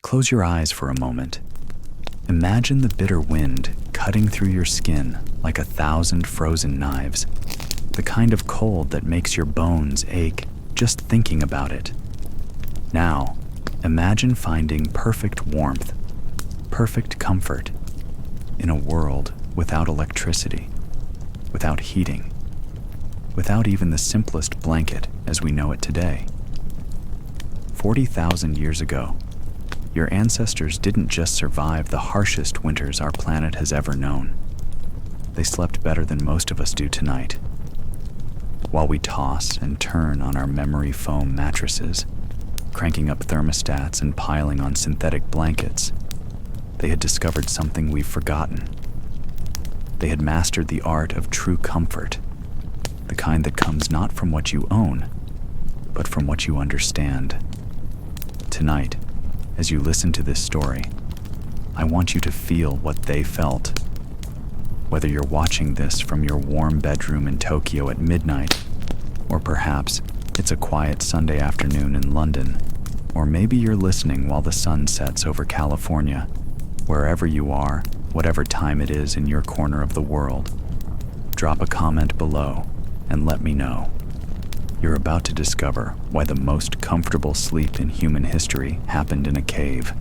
Close your eyes for a moment. Imagine the bitter wind cutting through your skin like 1,000 frozen knives, the kind of cold that makes your bones ache just thinking about it. Now, imagine finding perfect warmth, perfect comfort, in a world without electricity, without heating, without even the simplest blanket as we know it today. 40,000 years ago, your ancestors didn't just survive the harshest winters our planet has ever known. They slept better than most of us do tonight. While we toss and turn on our memory foam mattresses, cranking up thermostats and piling on synthetic blankets, they had discovered something we've forgotten. They had mastered the art of true comfort, the kind that comes not from what you own, but from what you understand. Tonight, as you listen to this story, I want you to feel what they felt. Whether you're watching this from your warm bedroom in Tokyo at midnight, or perhaps it's a quiet Sunday afternoon in London, or maybe you're listening while the sun sets over California. Wherever you are, whatever time it is in your corner of the world, drop a comment below and let me know. You're about to discover why the most comfortable sleep in human history happened in a cave,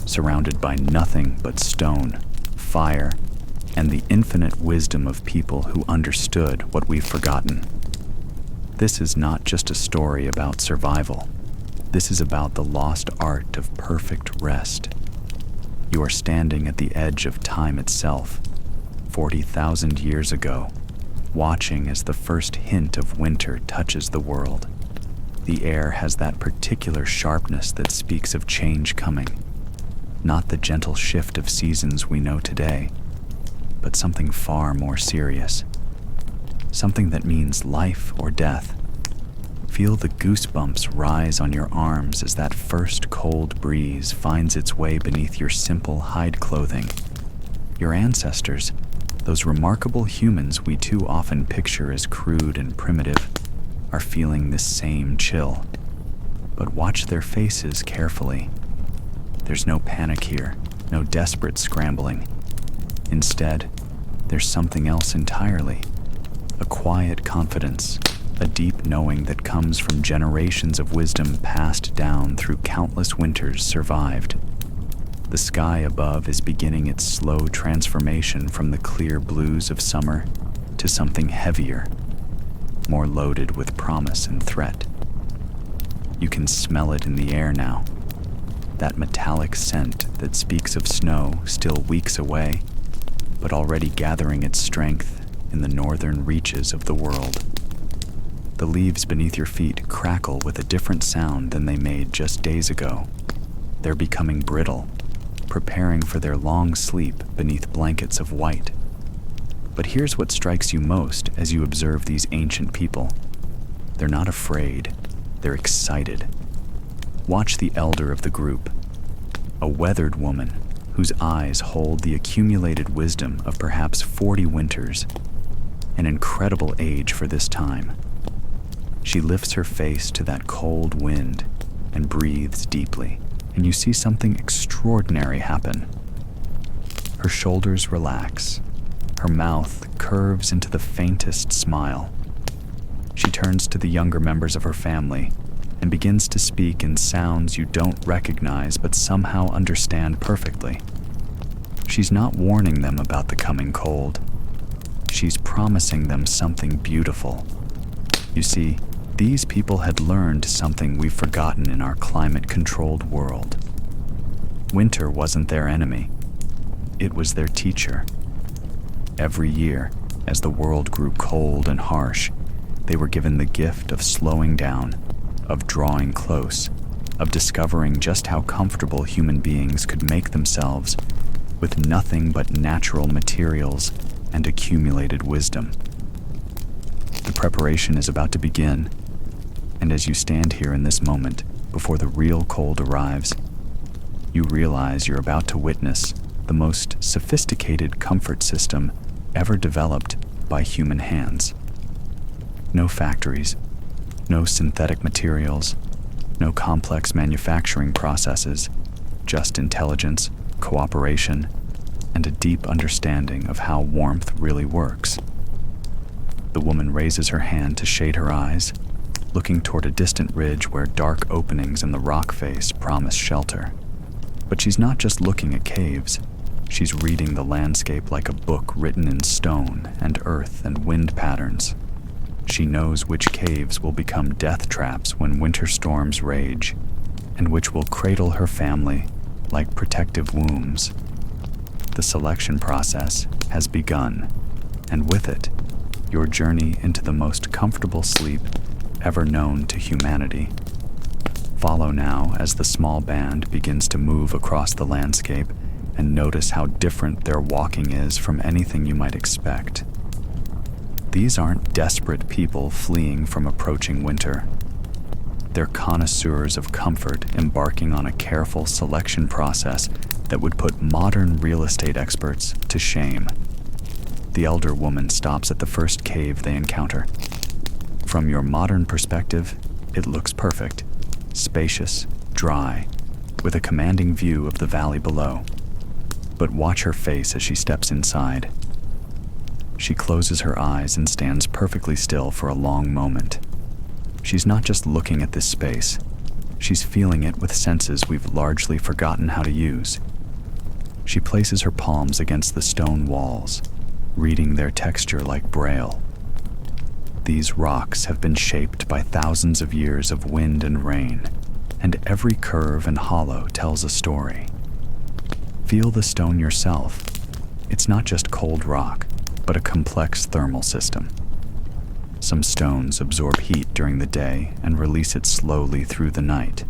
surrounded by nothing but stone, fire, and the infinite wisdom of people who understood what we've forgotten. This is not just a story about survival. This is about the lost art of perfect rest. You are standing at the edge of time itself, 40,000 years ago, watching as the first hint of winter touches the world. The air has that particular sharpness that speaks of change coming, not the gentle shift of seasons we know today, but something far more serious, something that means life or death. Feel the goosebumps rise on your arms as that first cold breeze finds its way beneath your simple hide clothing. Your ancestors, those remarkable humans we too often picture as crude and primitive, are feeling this same chill. But watch their faces carefully. There's no panic here, no desperate scrambling. Instead, there's something else entirely. A quiet confidence, a deep knowing that comes from generations of wisdom passed down through countless winters survived. The sky above is beginning its slow transformation from the clear blues of summer to something heavier, more loaded with promise and threat. You can smell it in the air now, that metallic scent that speaks of snow still weeks away, but already gathering its strength in the northern reaches of the world. The leaves beneath your feet crackle with a different sound than they made just days ago. They're becoming brittle, preparing for their long sleep beneath blankets of white. But here's what strikes you most as you observe these ancient people. They're not afraid, they're excited. Watch the elder of the group, a weathered woman whose eyes hold the accumulated wisdom of perhaps 40 winters, an incredible age for this time. She lifts her face to that cold wind and breathes deeply, and you see something extraordinary happen. Her shoulders relax, her mouth curves into the faintest smile. She turns to the younger members of her family and begins to speak in sounds you don't recognize but somehow understand perfectly. She's not warning them about the coming cold. She's promising them something beautiful. You see, these people had learned something we've forgotten in our climate-controlled world. Winter wasn't their enemy. It was their teacher. Every year, as the world grew cold and harsh, they were given the gift of slowing down, of drawing close, of discovering just how comfortable human beings could make themselves with nothing but natural materials and accumulated wisdom. The preparation is about to begin, and as you stand here in this moment, before the real cold arrives, you realize you're about to witness the most sophisticated comfort system ever developed by human hands. No factories, no synthetic materials, no complex manufacturing processes, just intelligence, cooperation, and a deep understanding of how warmth really works. The woman raises her hand to shade her eyes, looking toward a distant ridge where dark openings in the rock face promise shelter. But she's not just looking at caves. She's reading the landscape like a book written in stone and earth and wind patterns. She knows which caves will become death traps when winter storms rage, and which will cradle her family like protective wombs. The selection process has begun, and with it, your journey into the most comfortable sleep ever known to humanity. Follow now as the small band begins to move across the landscape, and notice how different their walking is from anything you might expect. These aren't desperate people fleeing from approaching winter. They're connoisseurs of comfort embarking on a careful selection process that would put modern real estate experts to shame. The elder woman stops at the first cave they encounter. From your modern perspective, it looks perfect, spacious, dry, with a commanding view of the valley below. But watch her face as she steps inside. She closes her eyes and stands perfectly still for a long moment. She's not just looking at this space, she's feeling it with senses we've largely forgotten how to use. She places her palms against the stone walls, reading their texture like braille. These rocks have been shaped by thousands of years of wind and rain, and every curve and hollow tells a story. Feel the stone yourself. It's not just cold rock, but a complex thermal system. Some stones absorb heat during the day and release it slowly through the night.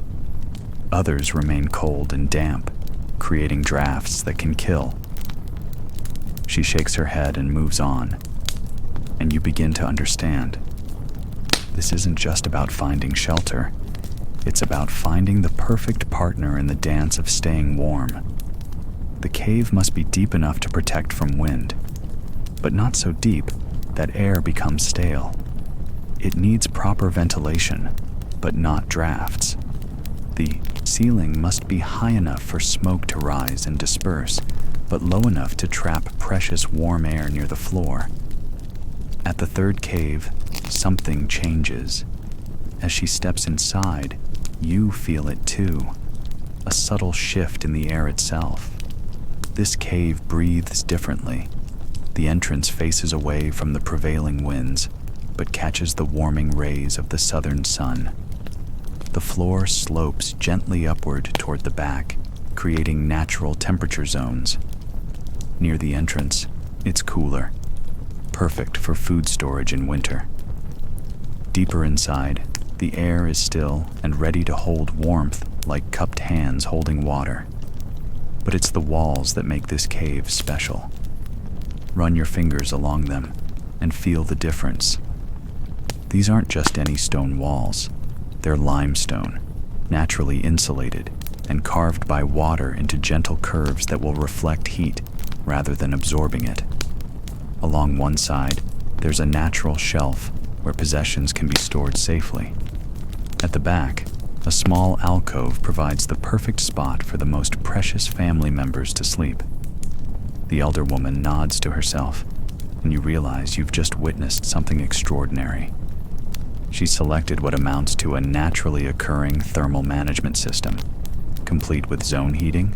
Others remain cold and damp, creating drafts that can kill. She shakes her head and moves on, and you begin to understand. This isn't just about finding shelter. It's about finding the perfect partner in the dance of staying warm. The cave must be deep enough to protect from wind, but not so deep that air becomes stale. It needs proper ventilation, but not drafts. The ceiling must be high enough for smoke to rise and disperse, but low enough to trap precious warm air near the floor. At the third cave, something changes. As she steps inside, you feel it too, a subtle shift in the air itself. This cave breathes differently. The entrance faces away from the prevailing winds, but catches the warming rays of the southern sun. The floor slopes gently upward toward the back, creating natural temperature zones. Near the entrance, it's cooler, perfect for food storage in winter. Deeper inside, the air is still and ready to hold warmth like cupped hands holding water. But it's the walls that make this cave special. Run your fingers along them and feel the difference. These aren't just any stone walls. They're limestone, naturally insulated and carved by water into gentle curves that will reflect heat rather than absorbing it. Along one side, there's a natural shelf where possessions can be stored safely. At the back, a small alcove provides the perfect spot for the most precious family members to sleep. The elder woman nods to herself, and you realize you've just witnessed something extraordinary. She selected what amounts to a naturally occurring thermal management system, complete with zone heating,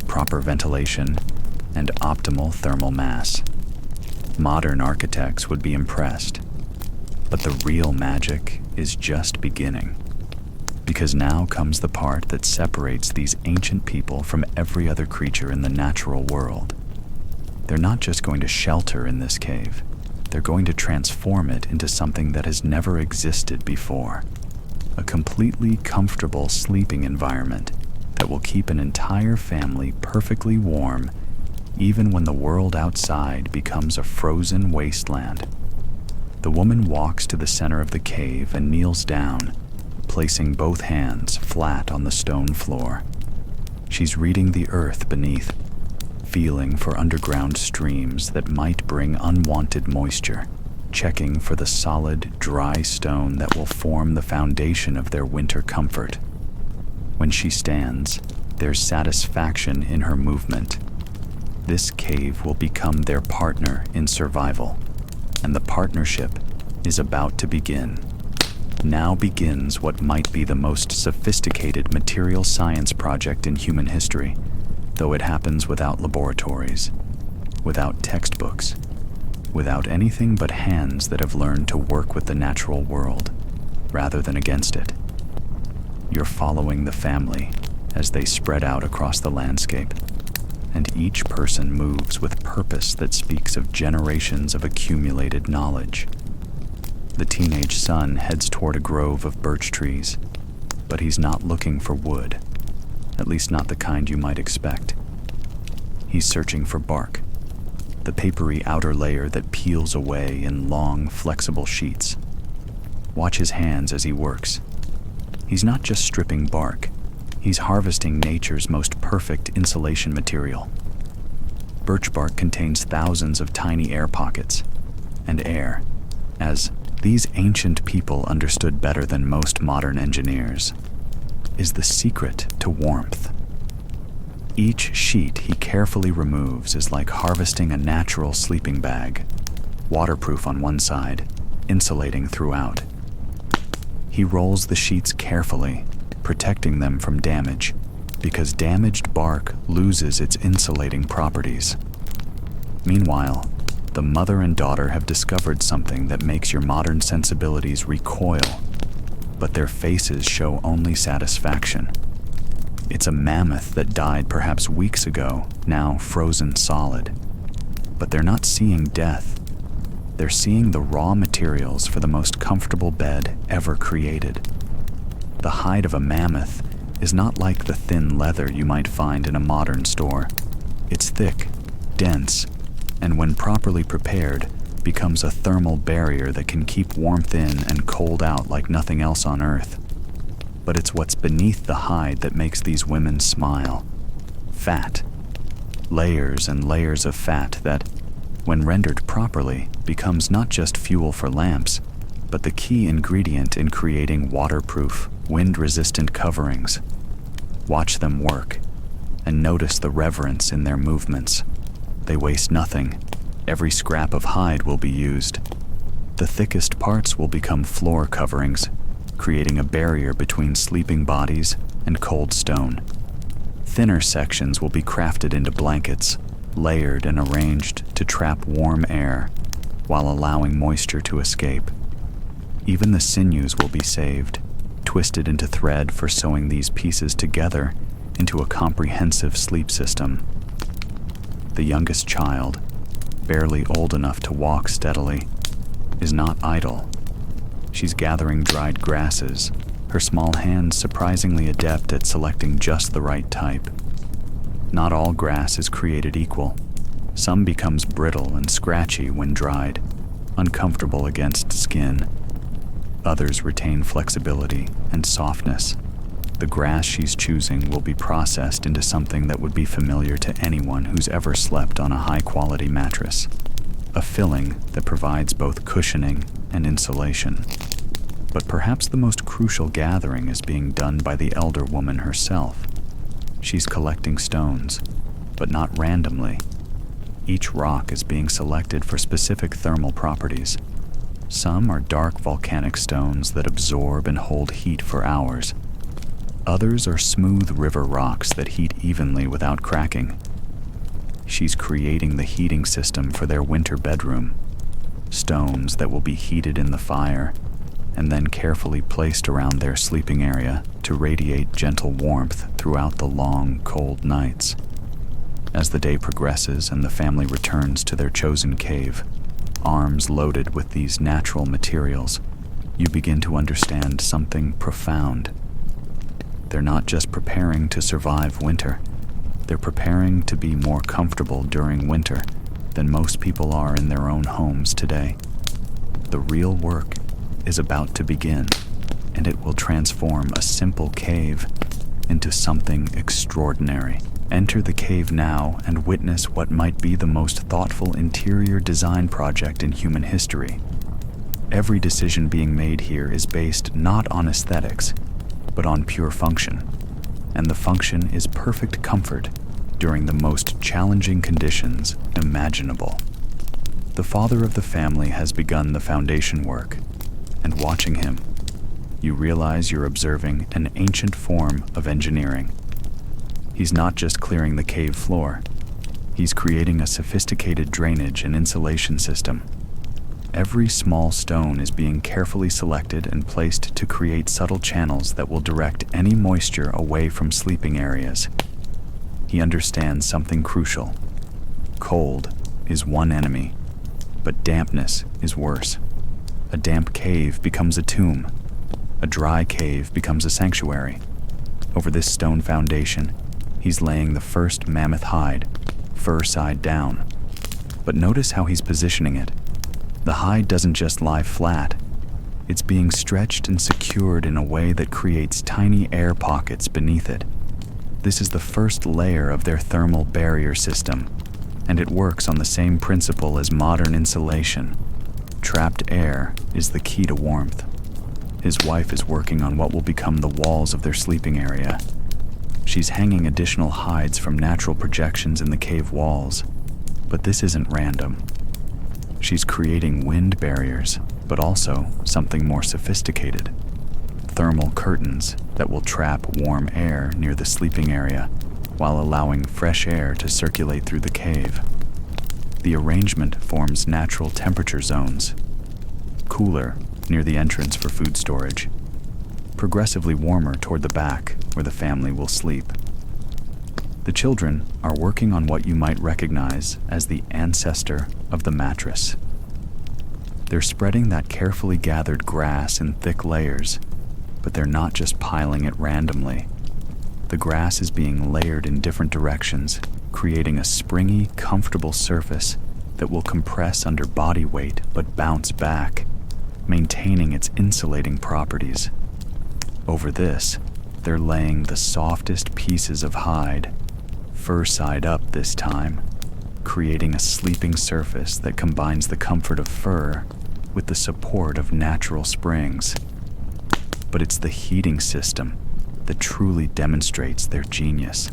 proper ventilation, and optimal thermal mass. Modern architects would be impressed, but the real magic is just beginning. Because now comes the part that separates these ancient people from every other creature in the natural world. They're not just going to shelter in this cave. They're going to transform it into something that has never existed before. A completely comfortable sleeping environment that will keep an entire family perfectly warm even when the world outside becomes a frozen wasteland. The woman walks to the center of the cave and kneels down, placing both hands flat on the stone floor. She's reading the earth beneath, feeling for underground streams that might bring unwanted moisture, checking for the solid, dry stone that will form the foundation of their winter comfort. When she stands, There's satisfaction in her movement. This cave will become their partner in survival, and the partnership is about to begin. Now begins what might be the most sophisticated material science project in human history, though it happens without laboratories, without textbooks, without anything but hands that have learned to work with the natural world rather than against it. You're following the family as they spread out across the landscape, and each person moves with purpose that speaks of generations of accumulated knowledge. The teenage son heads toward a grove of birch trees, but he's not looking for wood, at least not the kind you might expect. He's searching for bark, the papery outer layer that peels away in long, flexible sheets. Watch his hands as he works. He's not just stripping bark, he's harvesting nature's most perfect insulation material. Birch bark contains thousands of tiny air pockets, and air, as these ancient people understood better than most modern engineers, is the secret to warmth. Each sheet he carefully removes is like harvesting a natural sleeping bag, waterproof on one side, insulating throughout. He rolls the sheets carefully, protecting them from damage, because damaged bark loses its insulating properties. Meanwhile, the mother and daughter have discovered something that makes your modern sensibilities recoil, but their faces show only satisfaction. It's a mammoth that died perhaps weeks ago, now frozen solid. But they're not seeing death. They're seeing the raw materials for the most comfortable bed ever created. The hide of a mammoth is not like the thin leather you might find in a modern store. It's thick, dense, and when properly prepared, becomes a thermal barrier that can keep warmth in and cold out like nothing else on Earth. But it's what's beneath the hide that makes these women smile. Fat. Layers and layers of fat that, when rendered properly, becomes not just fuel for lamps, but the key ingredient in creating waterproof, wind-resistant coverings. Watch them work, and notice the reverence in their movements. They waste nothing. Every scrap of hide will be used. The thickest parts will become floor coverings, creating a barrier between sleeping bodies and cold stone. Thinner sections will be crafted into blankets, layered and arranged to trap warm air while allowing moisture to escape. Even the sinews will be saved, twisted into thread for sewing these pieces together into a comprehensive sleep system. The youngest child, barely old enough to walk steadily, is not idle. She's gathering dried grasses, her small hands surprisingly adept at selecting just the right type. Not all grass is created equal. Some becomes brittle and scratchy when dried, uncomfortable against skin. Others retain flexibility and softness. The grass she's choosing will be processed into something that would be familiar to anyone who's ever slept on a high-quality mattress, a filling that provides both cushioning and insulation. But perhaps the most crucial gathering is being done by the elder woman herself. She's collecting stones, but not randomly. Each rock is being selected for specific thermal properties. Some are dark volcanic stones that absorb and hold heat for hours. Others are smooth river rocks that heat evenly without cracking. She's creating the heating system for their winter bedroom. Stones that will be heated in the fire and then carefully placed around their sleeping area to radiate gentle warmth throughout the long, cold nights. As the day progresses and the family returns to their chosen cave, arms loaded with these natural materials, you begin to understand something profound. They're not just preparing to survive winter. They're preparing to be more comfortable during winter than most people are in their own homes today. The real work is about to begin, and it will transform a simple cave into something extraordinary. Enter the cave now and witness what might be the most thoughtful interior design project in human history. Every decision being made here is based not on aesthetics, but on pure function. and the function is perfect comfort during the most challenging conditions imaginable. The father of the family has begun the foundation work, and watching him, you realize you're observing an ancient form of engineering. He's not just clearing the cave floor, he's creating a sophisticated drainage and insulation system. Every small stone is being carefully selected and placed to create subtle channels that will direct any moisture away from sleeping areas. He understands something crucial. Cold is one enemy, but dampness is worse. A damp cave becomes a tomb. A dry cave becomes a sanctuary. Over this stone foundation, he's laying the first mammoth hide, fur side down. But notice how he's positioning it. The hide doesn't just lie flat. It's being stretched and secured in a way that creates tiny air pockets beneath it. This is the first layer of their thermal barrier system, and it works on the same principle as modern insulation. Trapped air is the key to warmth. His wife is working on what will become the walls of their sleeping area. She's hanging additional hides from natural projections in the cave walls, but this isn't random. She's creating wind barriers, but also something more sophisticated. Thermal curtains that will trap warm air near the sleeping area while allowing fresh air to circulate through the cave. The arrangement forms natural temperature zones. Cooler near the entrance for food storage, progressively warmer toward the back where the family will sleep. The children are working on what you might recognize as the ancestor of the mattress. They're spreading that carefully gathered grass in thick layers, but they're not just piling it randomly. The grass is being layered in different directions, creating a springy, comfortable surface that will compress under body weight but bounce back, maintaining its insulating properties. Over this, they're laying the softest pieces of hide, fur side up this time, creating a sleeping surface that combines the comfort of fur with the support of natural springs. But it's the heating system that truly demonstrates their genius.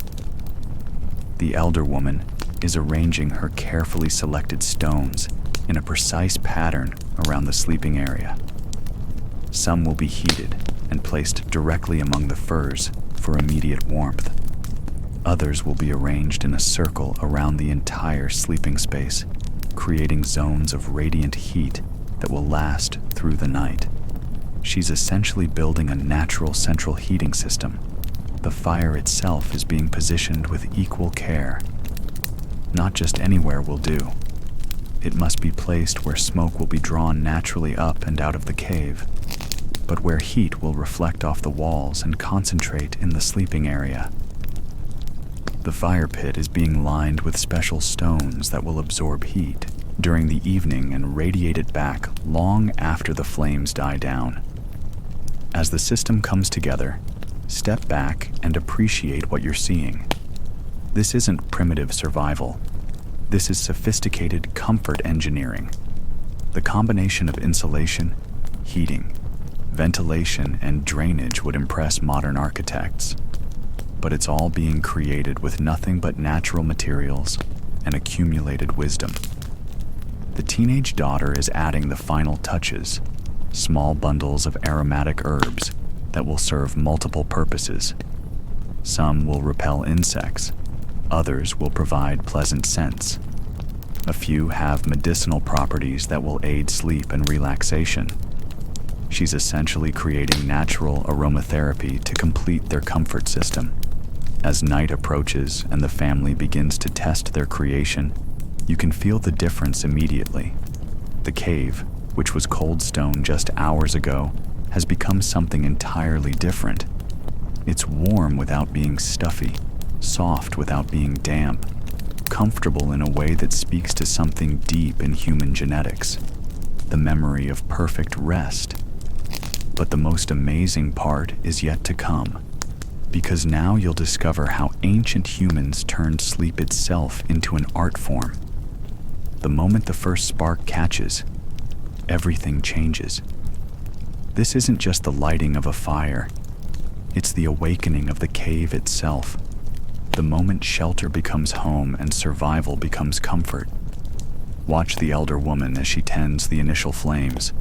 The elder woman is arranging her carefully selected stones in a precise pattern around the sleeping area. Some will be heated and placed directly among the furs for immediate warmth. Others will be arranged in a circle around the entire sleeping space, creating zones of radiant heat that will last through the night. She's essentially building a natural central heating system. The fire itself is being positioned with equal care. Not just anywhere will do. It must be placed where smoke will be drawn naturally up and out of the cave, but where heat will reflect off the walls and concentrate in the sleeping area. The fire pit is being lined with special stones that will absorb heat during the evening and radiate it back long after the flames die down. As the system comes together, step back and appreciate what you're seeing. This isn't primitive survival. This is sophisticated comfort engineering. The combination of insulation, heating, ventilation, and drainage would impress modern architects. But it's all being created with nothing but natural materials and accumulated wisdom. The teenage daughter is adding the final touches, small bundles of aromatic herbs that will serve multiple purposes. Some will repel insects, others will provide pleasant scents. A few have medicinal properties that will aid sleep and relaxation. She's essentially creating natural aromatherapy to complete their comfort system. As night approaches and the family begins to test their creation, you can feel the difference immediately. The cave, which was cold stone just hours ago, has become something entirely different. It's warm without being stuffy, soft without being damp, comfortable in a way that speaks to something deep in human genetics, the memory of perfect rest. But the most amazing part is yet to come, because now you'll discover how ancient humans turned sleep itself into an art form. The moment the first spark catches, everything changes. This isn't just the lighting of a fire. It's the awakening of the cave itself. The moment shelter becomes home and survival becomes comfort. Watch the elder woman as she tends the initial flames.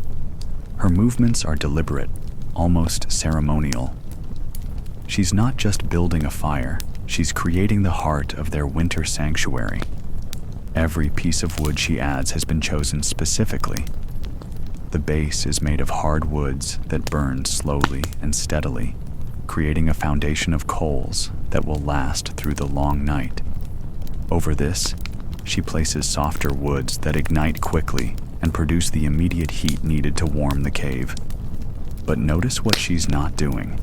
Her movements are deliberate, almost ceremonial. She's not just building a fire, she's creating the heart of their winter sanctuary. Every piece of wood she adds has been chosen specifically. The base is made of hard woods that burn slowly and steadily, creating a foundation of coals that will last through the long night. Over this, she places softer woods that ignite quickly and produce the immediate heat needed to warm the cave. But notice what she's not doing.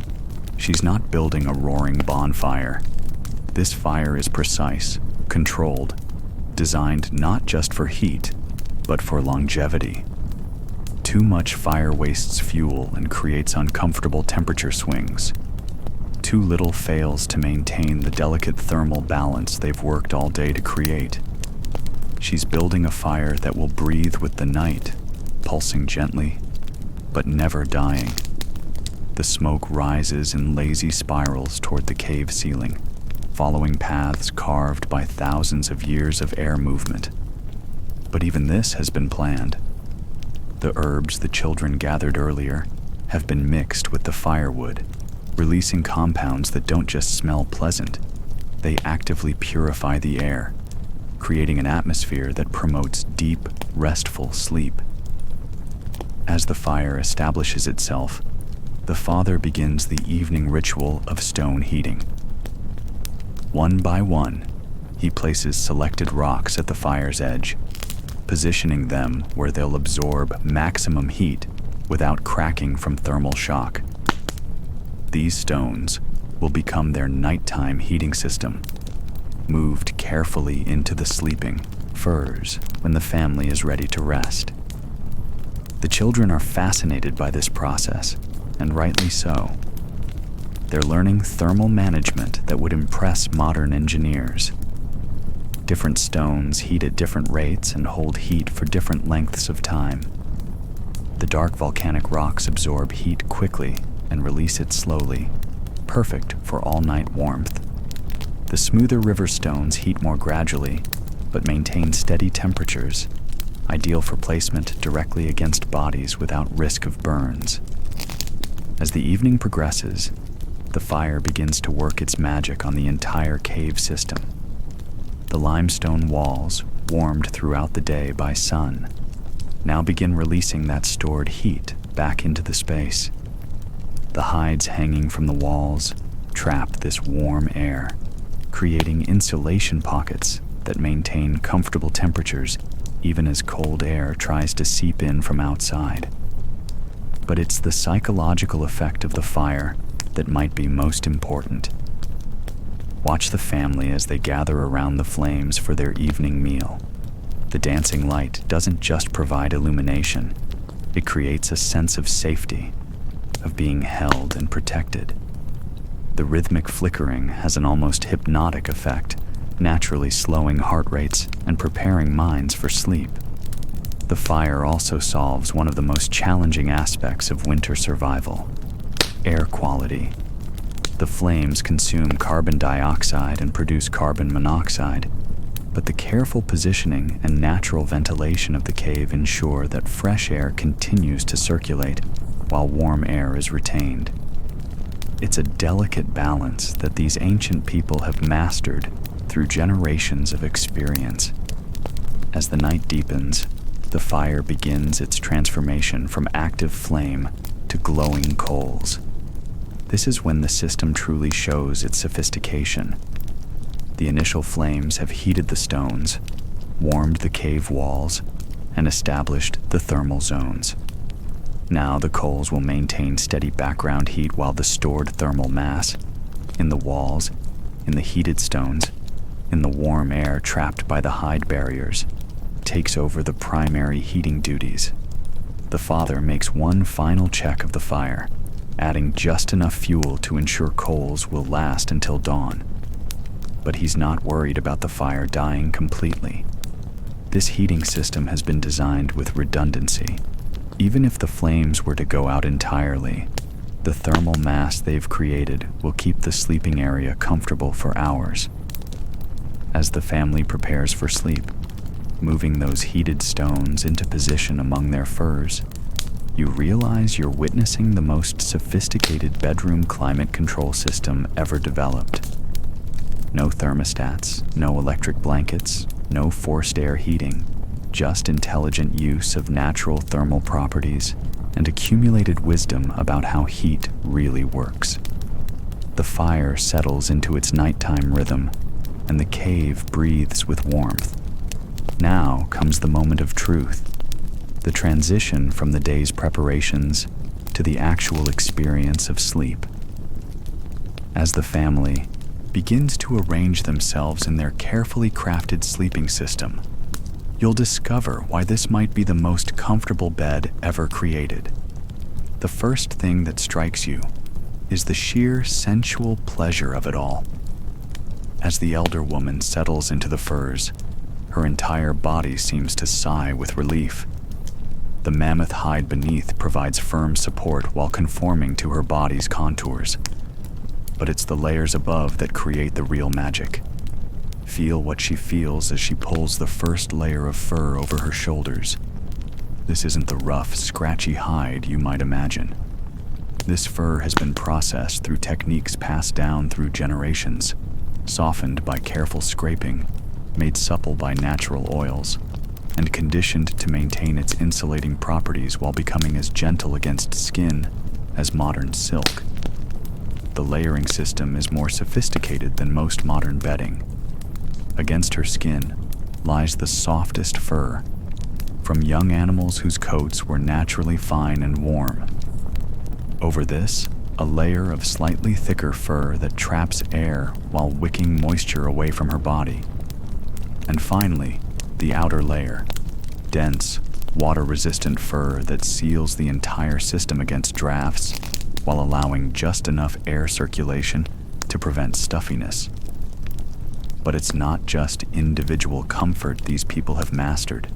She's not building a roaring bonfire. This fire is precise, controlled, designed not just for heat, but for longevity. Too much fire wastes fuel and creates uncomfortable temperature swings. Too little fails to maintain the delicate thermal balance they've worked all day to create. She's building a fire that will breathe with the night, pulsing gently, but never dying. The smoke rises in lazy spirals toward the cave ceiling, following paths carved by thousands of years of air movement. But even this has been planned. The herbs the children gathered earlier have been mixed with the firewood, releasing compounds that don't just smell pleasant, they actively purify the air, creating an atmosphere that promotes deep, restful sleep. As the fire establishes itself, the father begins the evening ritual of stone heating. One by one, he places selected rocks at the fire's edge, positioning them where they'll absorb maximum heat without cracking from thermal shock. These stones will become their nighttime heating system, moved carefully into the sleeping furs when the family is ready to rest. The children are fascinated by this process, and rightly so. They're learning thermal management that would impress modern engineers. Different stones heat at different rates and hold heat for different lengths of time. The dark volcanic rocks absorb heat quickly and release it slowly, perfect for all-night warmth. The smoother river stones heat more gradually, but maintain steady temperatures, ideal for placement directly against bodies without risk of burns. As the evening progresses, the fire begins to work its magic on the entire cave system. The limestone walls, warmed throughout the day by sun, now begin releasing that stored heat back into the space. The hides hanging from the walls trap this warm air, creating insulation pockets that maintain comfortable temperatures even as cold air tries to seep in from outside. But it's the psychological effect of the fire that might be most important. Watch the family as they gather around the flames for their evening meal. The dancing light doesn't just provide illumination, it creates a sense of safety, of being held and protected. The rhythmic flickering has an almost hypnotic effect, naturally slowing heart rates and preparing minds for sleep. The fire also solves one of the most challenging aspects of winter survival: air quality. The flames consume carbon dioxide and produce carbon monoxide, but the careful positioning and natural ventilation of the cave ensure that fresh air continues to circulate while warm air is retained. It's a delicate balance that these ancient people have mastered through generations of experience. As the night deepens, the fire begins its transformation from active flame to glowing coals. This is when the system truly shows its sophistication. The initial flames have heated the stones, warmed the cave walls, and established the thermal zones. Now the coals will maintain steady background heat while the stored thermal mass, in the walls, in the heated stones, in the warm air trapped by the hide barriers, takes over the primary heating duties. The father makes one final check of the fire, adding just enough fuel to ensure coals will last until dawn. But he's not worried about the fire dying completely. This heating system has been designed with redundancy. Even if the flames were to go out entirely, The thermal mass they've created will keep the sleeping area comfortable for hours. As the family prepares for sleep, moving those heated stones into position among their furs, you realize you're witnessing the most sophisticated bedroom climate control system ever developed. No thermostats, no electric blankets, no forced air heating, just intelligent use of natural thermal properties and accumulated wisdom about how heat really works. The fire settles into its nighttime rhythm, and the cave breathes with warmth. Now comes the moment of truth, the transition from the day's preparations to the actual experience of sleep. As the family begins to arrange themselves in their carefully crafted sleeping system, you'll discover why this might be the most comfortable bed ever created. The first thing that strikes you is the sheer sensual pleasure of it all. As the elder woman settles into the furs, her entire body seems to sigh with relief. The mammoth hide beneath provides firm support while conforming to her body's contours. But it's the layers above that create the real magic. Feel what she feels as she pulls the first layer of fur over her shoulders. This isn't the rough, scratchy hide you might imagine. This fur has been processed through techniques passed down through generations, softened by careful scraping, made supple by natural oils, and conditioned to maintain its insulating properties while becoming as gentle against skin as modern silk. The layering system is more sophisticated than most modern bedding. Against her skin lies the softest fur, from young animals whose coats were naturally fine and warm. Over this, a layer of slightly thicker fur that traps air while wicking moisture away from her body. And finally, the outer layer, dense, water-resistant fur that seals the entire system against drafts while allowing just enough air circulation to prevent stuffiness. But it's not just individual comfort these people have mastered.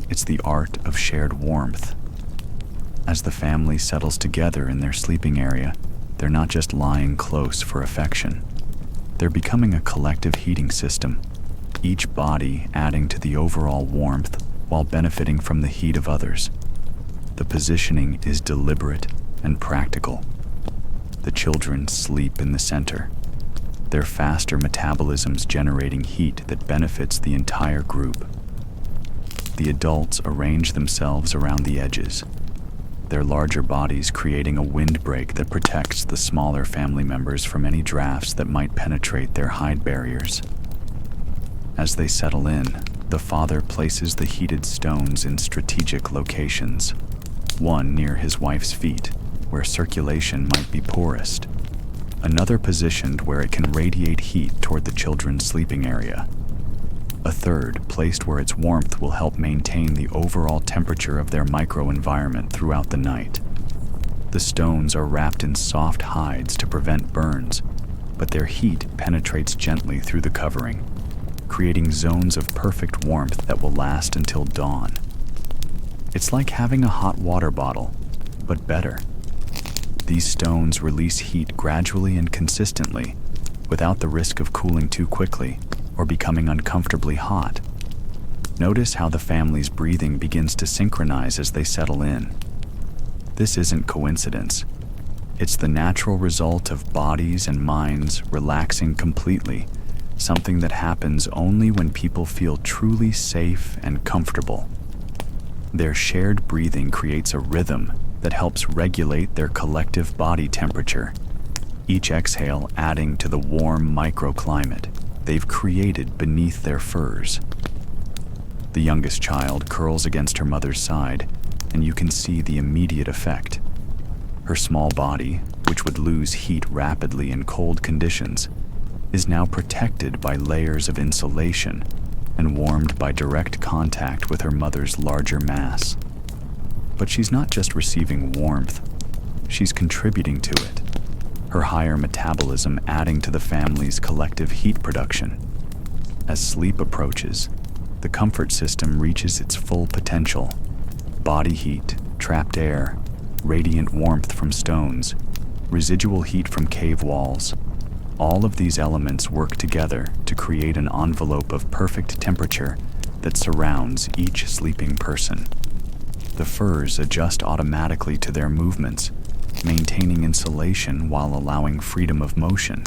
It's the art of shared warmth. As the family settles together in their sleeping area, they're not just lying close for affection. They're becoming a collective heating system, each body adding to the overall warmth while benefiting from the heat of others. The positioning is deliberate and practical. The children sleep in the center, their faster metabolisms generating heat that benefits the entire group. The adults arrange themselves around the edges, their larger bodies creating a windbreak that protects the smaller family members from any drafts that might penetrate their hide barriers. As they settle in, the father places the heated stones in strategic locations, one near his wife's feet, where circulation might be poorest, another positioned where it can radiate heat toward the children's sleeping area, a third placed where its warmth will help maintain the overall temperature of their microenvironment throughout the night. The stones are wrapped in soft hides to prevent burns, but their heat penetrates gently through the covering, creating zones of perfect warmth that will last until dawn. It's like having a hot water bottle, but better. These stones release heat gradually and consistently, without the risk of cooling too quickly or becoming uncomfortably hot. Notice how the family's breathing begins to synchronize as they settle in. This isn't coincidence. It's the natural result of bodies and minds relaxing completely, something that happens only when people feel truly safe and comfortable. Their shared breathing creates a rhythm that helps regulate their collective body temperature, each exhale adding to the warm microclimate they've created beneath their furs. The youngest child curls against her mother's side, and you can see the immediate effect. Her small body, which would lose heat rapidly in cold conditions, is now protected by layers of insulation and warmed by direct contact with her mother's larger mass. But she's not just receiving warmth, she's contributing to it, her higher metabolism adding to the family's collective heat production. As sleep approaches, the comfort system reaches its full potential. Body heat, trapped air, radiant warmth from stones, residual heat from cave walls. All of these elements work together to create an envelope of perfect temperature that surrounds each sleeping person. The furs adjust automatically to their movements, maintaining insulation while allowing freedom of motion.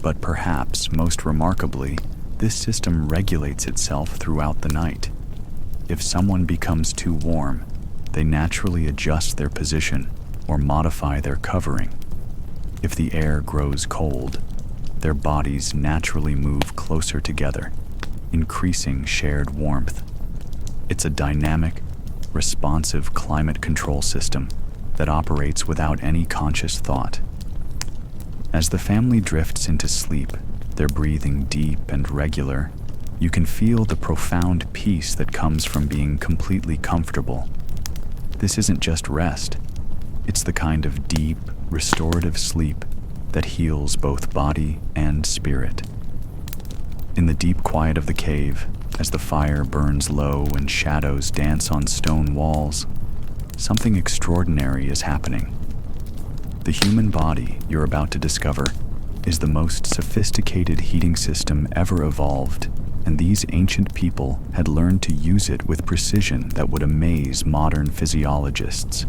But perhaps most remarkably, this system regulates itself throughout the night. If someone becomes too warm, they naturally adjust their position or modify their covering. If the air grows cold, their bodies naturally move closer together, increasing shared warmth. It's a dynamic, responsive climate control system that operates without any conscious thought. As the family drifts into sleep, their breathing deep and regular, you can feel the profound peace that comes from being completely comfortable. This isn't just rest. It's the kind of deep, restorative sleep that heals both body and spirit. In the deep quiet of the cave, as the fire burns low and shadows dance on stone walls, something extraordinary is happening. The human body you're about to discover is the most sophisticated heating system ever evolved, and these ancient people had learned to use it with precision that would amaze modern physiologists.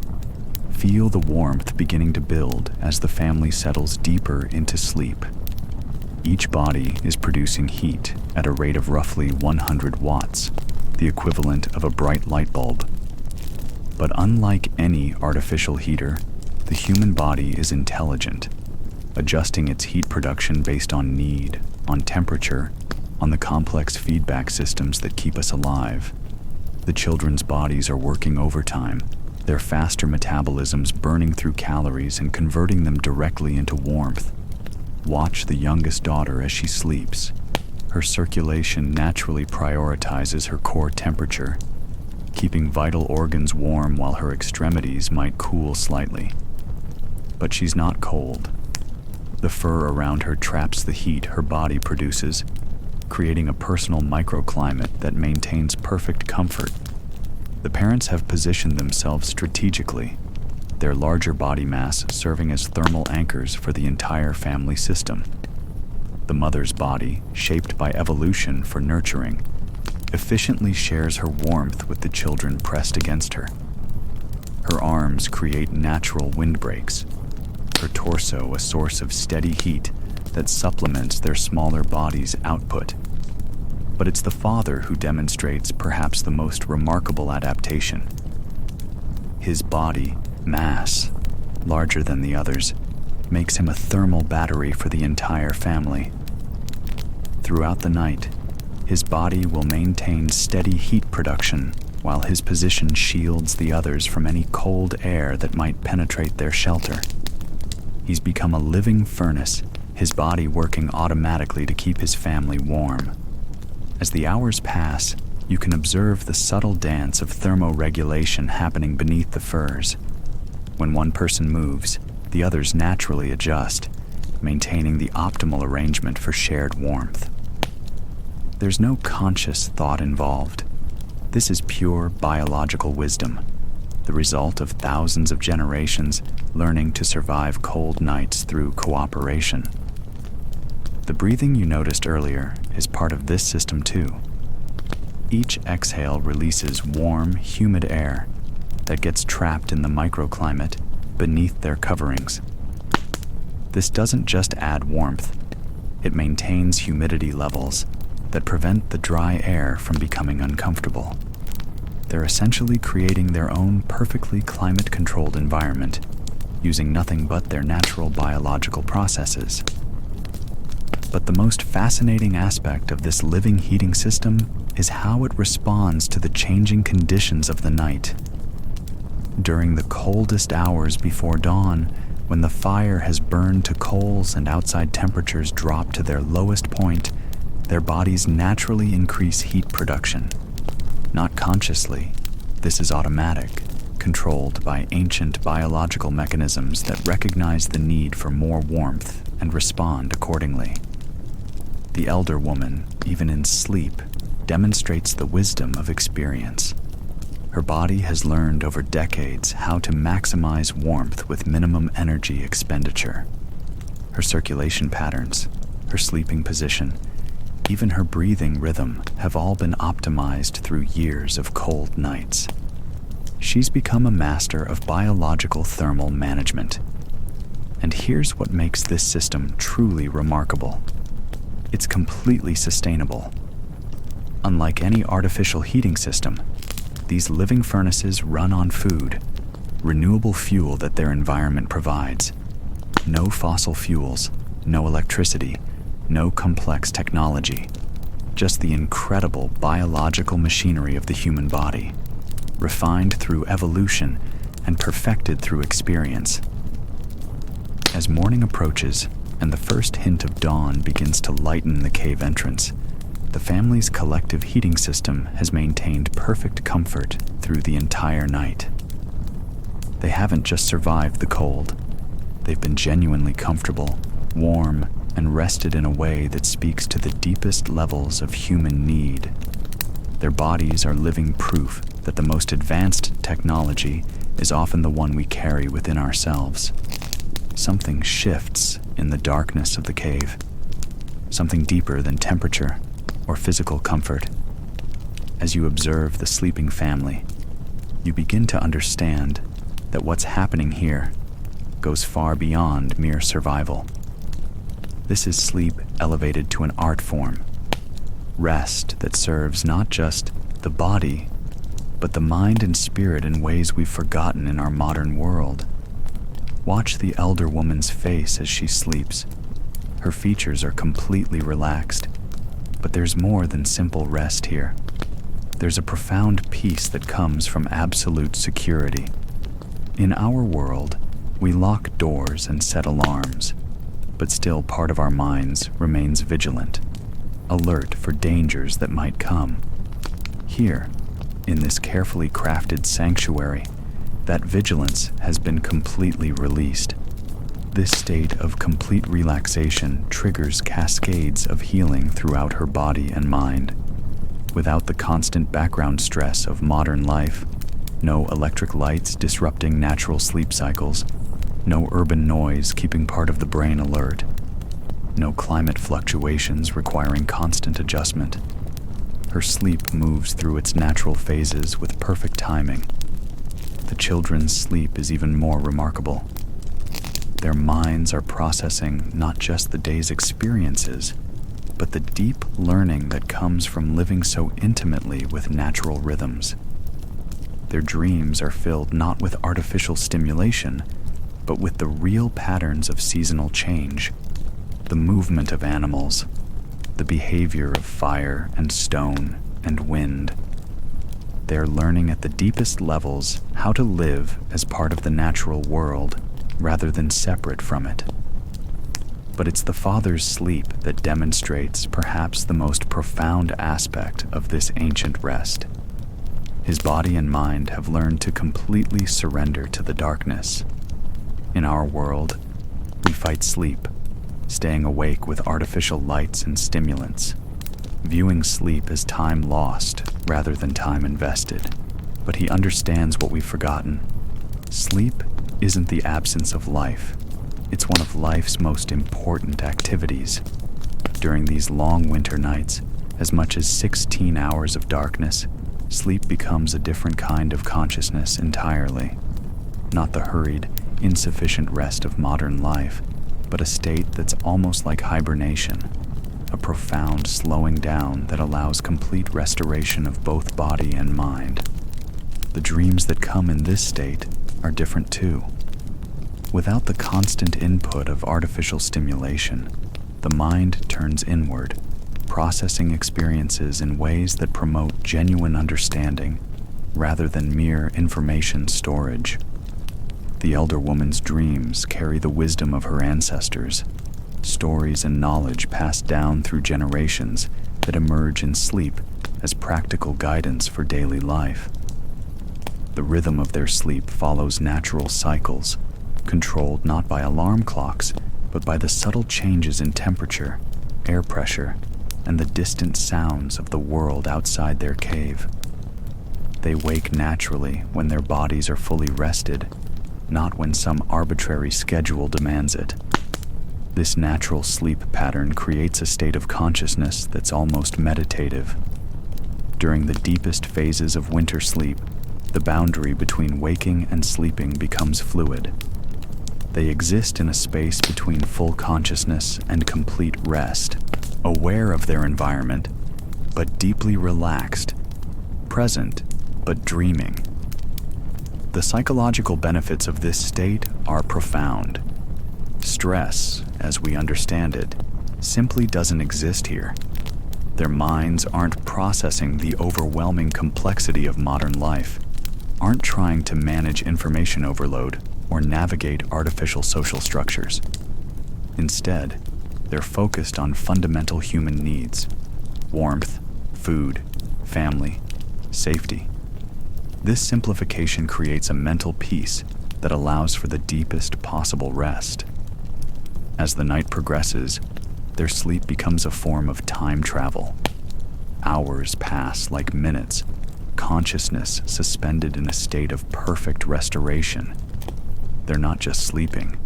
Feel the warmth beginning to build as the family settles deeper into sleep. Each body is producing heat at a rate of roughly 100 watts, the equivalent of a bright light bulb. But unlike any artificial heater, the human body is intelligent, adjusting its heat production based on need, on temperature, on the complex feedback systems that keep us alive. The children's bodies are working overtime, their faster metabolisms burning through calories and converting them directly into warmth. Watch the youngest daughter as she sleeps. Her circulation naturally prioritizes her core temperature, keeping vital organs warm while her extremities might cool slightly. But she's not cold. The fur around her traps the heat her body produces, creating a personal microclimate that maintains perfect comfort. The parents have positioned themselves strategically, their larger body mass serving as thermal anchors for the entire family system. The mother's body, shaped by evolution for nurturing, efficiently shares her warmth with the children pressed against her. Her arms create natural windbreaks, her torso a source of steady heat that supplements their smaller body's output. But it's the father who demonstrates perhaps the most remarkable adaptation. His body, mass, larger than the others, makes him a thermal battery for the entire family. Throughout the night, his body will maintain steady heat production while his position shields the others from any cold air that might penetrate their shelter. He's become a living furnace, his body working automatically to keep his family warm. As the hours pass, you can observe the subtle dance of thermoregulation happening beneath the furs. When one person moves, the others naturally adjust, maintaining the optimal arrangement for shared warmth. There's no conscious thought involved. This is pure biological wisdom, the result of thousands of generations learning to survive cold nights through cooperation. The breathing you noticed earlier is part of this system too. Each exhale releases warm, humid air that gets trapped in the microclimate beneath their coverings. This doesn't just add warmth, it maintains humidity levels that prevent the dry air from becoming uncomfortable. They're essentially creating their own perfectly climate-controlled environment, using nothing but their natural biological processes. But the most fascinating aspect of this living heating system is how it responds to the changing conditions of the night. During the coldest hours before dawn, when the fire has burned to coals and outside temperatures drop to their lowest point, their bodies naturally increase heat production. Not consciously, this is automatic, controlled by ancient biological mechanisms that recognize the need for more warmth and respond accordingly. The elder woman, even in sleep, demonstrates the wisdom of experience. Her body has learned over decades how to maximize warmth with minimum energy expenditure. Her circulation patterns, her sleeping position, even her breathing rhythm have all been optimized through years of cold nights. She's become a master of biological thermal management. And here's what makes this system truly remarkable. It's completely sustainable. Unlike any artificial heating system, these living furnaces run on food, renewable fuel that their environment provides. No fossil fuels, no electricity, no complex technology, just the incredible biological machinery of the human body, refined through evolution and perfected through experience. As morning approaches and the first hint of dawn begins to lighten the cave entrance, the family's collective heating system has maintained perfect comfort through the entire night. They haven't just survived the cold. They've been genuinely comfortable, warm, and rested in a way that speaks to the deepest levels of human need. Their bodies are living proof that the most advanced technology is often the one we carry within ourselves. Something shifts in the darkness of the cave, something deeper than temperature or physical comfort. As you observe the sleeping family, you begin to understand that what's happening here goes far beyond mere survival. This is sleep elevated to an art form, rest that serves not just the body, but the mind and spirit in ways we've forgotten in our modern world. Watch the elder woman's face as she sleeps. Her features are completely relaxed, but there's more than simple rest here. There's a profound peace that comes from absolute security. In our world, we lock doors and set alarms, but still part of our minds remains vigilant, alert for dangers that might come. Here, in this carefully crafted sanctuary, that vigilance has been completely released. This state of complete relaxation triggers cascades of healing throughout her body and mind. Without the constant background stress of modern life, no electric lights disrupting natural sleep cycles, no urban noise keeping part of the brain alert, no climate fluctuations requiring constant adjustment. Her sleep moves through its natural phases with perfect timing. The children's sleep is even more remarkable. Their minds are processing not just the day's experiences, but the deep learning that comes from living so intimately with natural rhythms. Their dreams are filled not with artificial stimulation, but with the real patterns of seasonal change, the movement of animals, the behavior of fire and stone and wind. They're learning at the deepest levels how to live as part of the natural world rather than separate from it. But it's the father's sleep that demonstrates perhaps the most profound aspect of this ancient rest. His body and mind have learned to completely surrender to the darkness. In our world, we fight sleep, staying awake with artificial lights and stimulants, viewing sleep as time lost rather than time invested. But he understands what we've forgotten. Sleep isn't the absence of life. It's one of life's most important activities. During these long winter nights, as much as 16 hours of darkness, sleep becomes a different kind of consciousness entirely. Not the hurried, insufficient rest of modern life, but a state that's almost like hibernation, a profound slowing down that allows complete restoration of both body and mind. The dreams that come in this state are different too. Without the constant input of artificial stimulation, the mind turns inward, processing experiences in ways that promote genuine understanding rather than mere information storage. The elder woman's dreams carry the wisdom of her ancestors, stories and knowledge passed down through generations that emerge in sleep as practical guidance for daily life. The rhythm of their sleep follows natural cycles, controlled not by alarm clocks, but by the subtle changes in temperature, air pressure, and the distant sounds of the world outside their cave. They wake naturally when their bodies are fully rested, not when some arbitrary schedule demands it. This natural sleep pattern creates a state of consciousness that's almost meditative. During the deepest phases of winter sleep, the boundary between waking and sleeping becomes fluid. They exist in a space between full consciousness and complete rest, aware of their environment, but deeply relaxed, present, but dreaming. The psychological benefits of this state are profound. Stress, as we understand it, simply doesn't exist here. Their minds aren't processing the overwhelming complexity of modern life, aren't trying to manage information overload or navigate artificial social structures. Instead, they're focused on fundamental human needs: warmth, food, family, safety. This simplification creates a mental peace that allows for the deepest possible rest. As the night progresses, their sleep becomes a form of time travel. Hours pass like minutes, consciousness suspended in a state of perfect restoration. They're not just sleeping,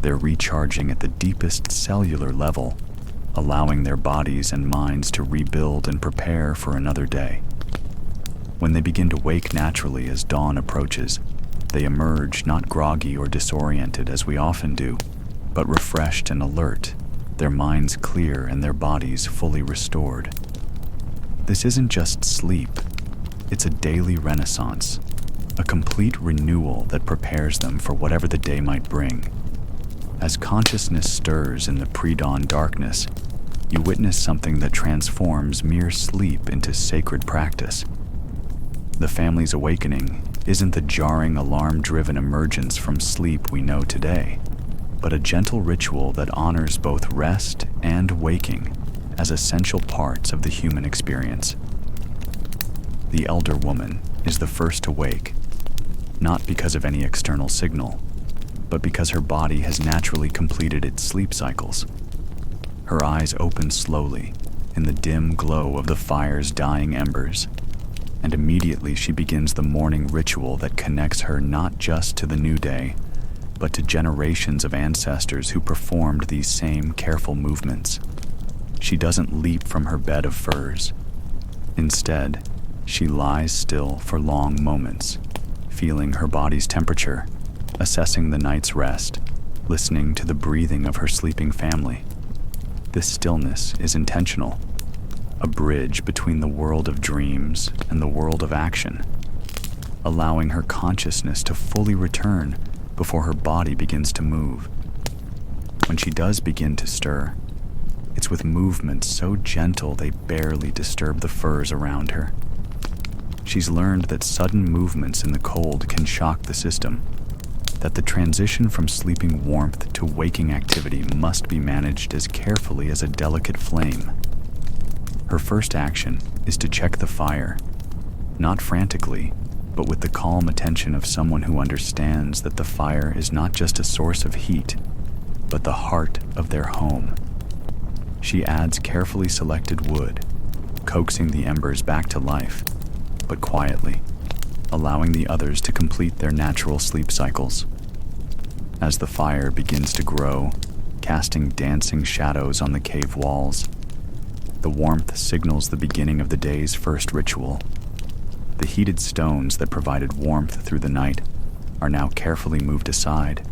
they're recharging at the deepest cellular level, allowing their bodies and minds to rebuild and prepare for another day. When they begin to wake naturally as dawn approaches, they emerge not groggy or disoriented as we often do, but refreshed and alert, their minds clear and their bodies fully restored. This isn't just sleep, it's a daily renaissance, a complete renewal that prepares them for whatever the day might bring. As consciousness stirs in the pre-dawn darkness, you witness something that transforms mere sleep into sacred practice. The family's awakening isn't the jarring alarm-driven emergence from sleep we know today, but a gentle ritual that honors both rest and waking as essential parts of the human experience. The elder woman is the first to wake, not because of any external signal, but because her body has naturally completed its sleep cycles. Her eyes open slowly in the dim glow of the fire's dying embers, and immediately she begins the morning ritual that connects her not just to the new day, but to generations of ancestors who performed these same careful movements. She doesn't leap from her bed of furs. Instead, she lies still for long moments, feeling her body's temperature, assessing the night's rest, listening to the breathing of her sleeping family. This stillness is intentional, a bridge between the world of dreams and the world of action, allowing her consciousness to fully return before her body begins to move. When she does begin to stir, it's with movements so gentle they barely disturb the furs around her. She's learned that sudden movements in the cold can shock the system, that the transition from sleeping warmth to waking activity must be managed as carefully as a delicate flame. Her first action is to check the fire, not frantically, but with the calm attention of someone who understands that the fire is not just a source of heat, but the heart of their home. She adds carefully selected wood, coaxing the embers back to life, but quietly, allowing the others to complete their natural sleep cycles. As the fire begins to grow, casting dancing shadows on the cave walls, the warmth signals the beginning of the day's first ritual. The heated stones that provided warmth through the night are now carefully moved aside,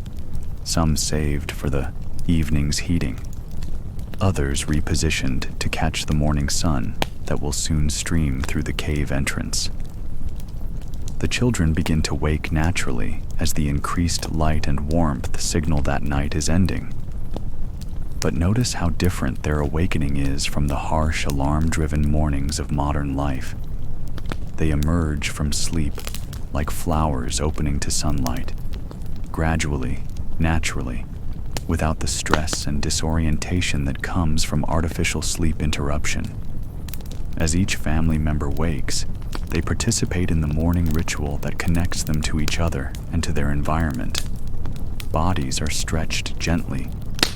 some saved for the evening's heating, others repositioned to catch the morning sun that will soon stream through the cave entrance. The children begin to wake naturally as the increased light and warmth signal that night is ending. But notice how different their awakening is from the harsh, alarm-driven mornings of modern life. They emerge from sleep like flowers opening to sunlight, gradually, naturally, without the stress and disorientation that comes from artificial sleep interruption. As each family member wakes, they participate in the morning ritual that connects them to each other and to their environment. Bodies are stretched gently,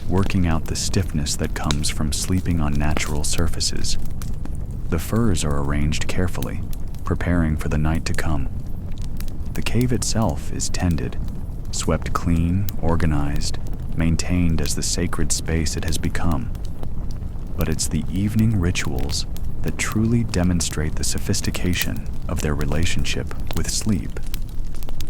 working out the stiffness that comes from sleeping on natural surfaces. The furs are arranged carefully, preparing for the night to come. The cave itself is tended, swept clean, organized, maintained as the sacred space it has become. But it's the evening rituals that truly demonstrate the sophistication of their relationship with sleep.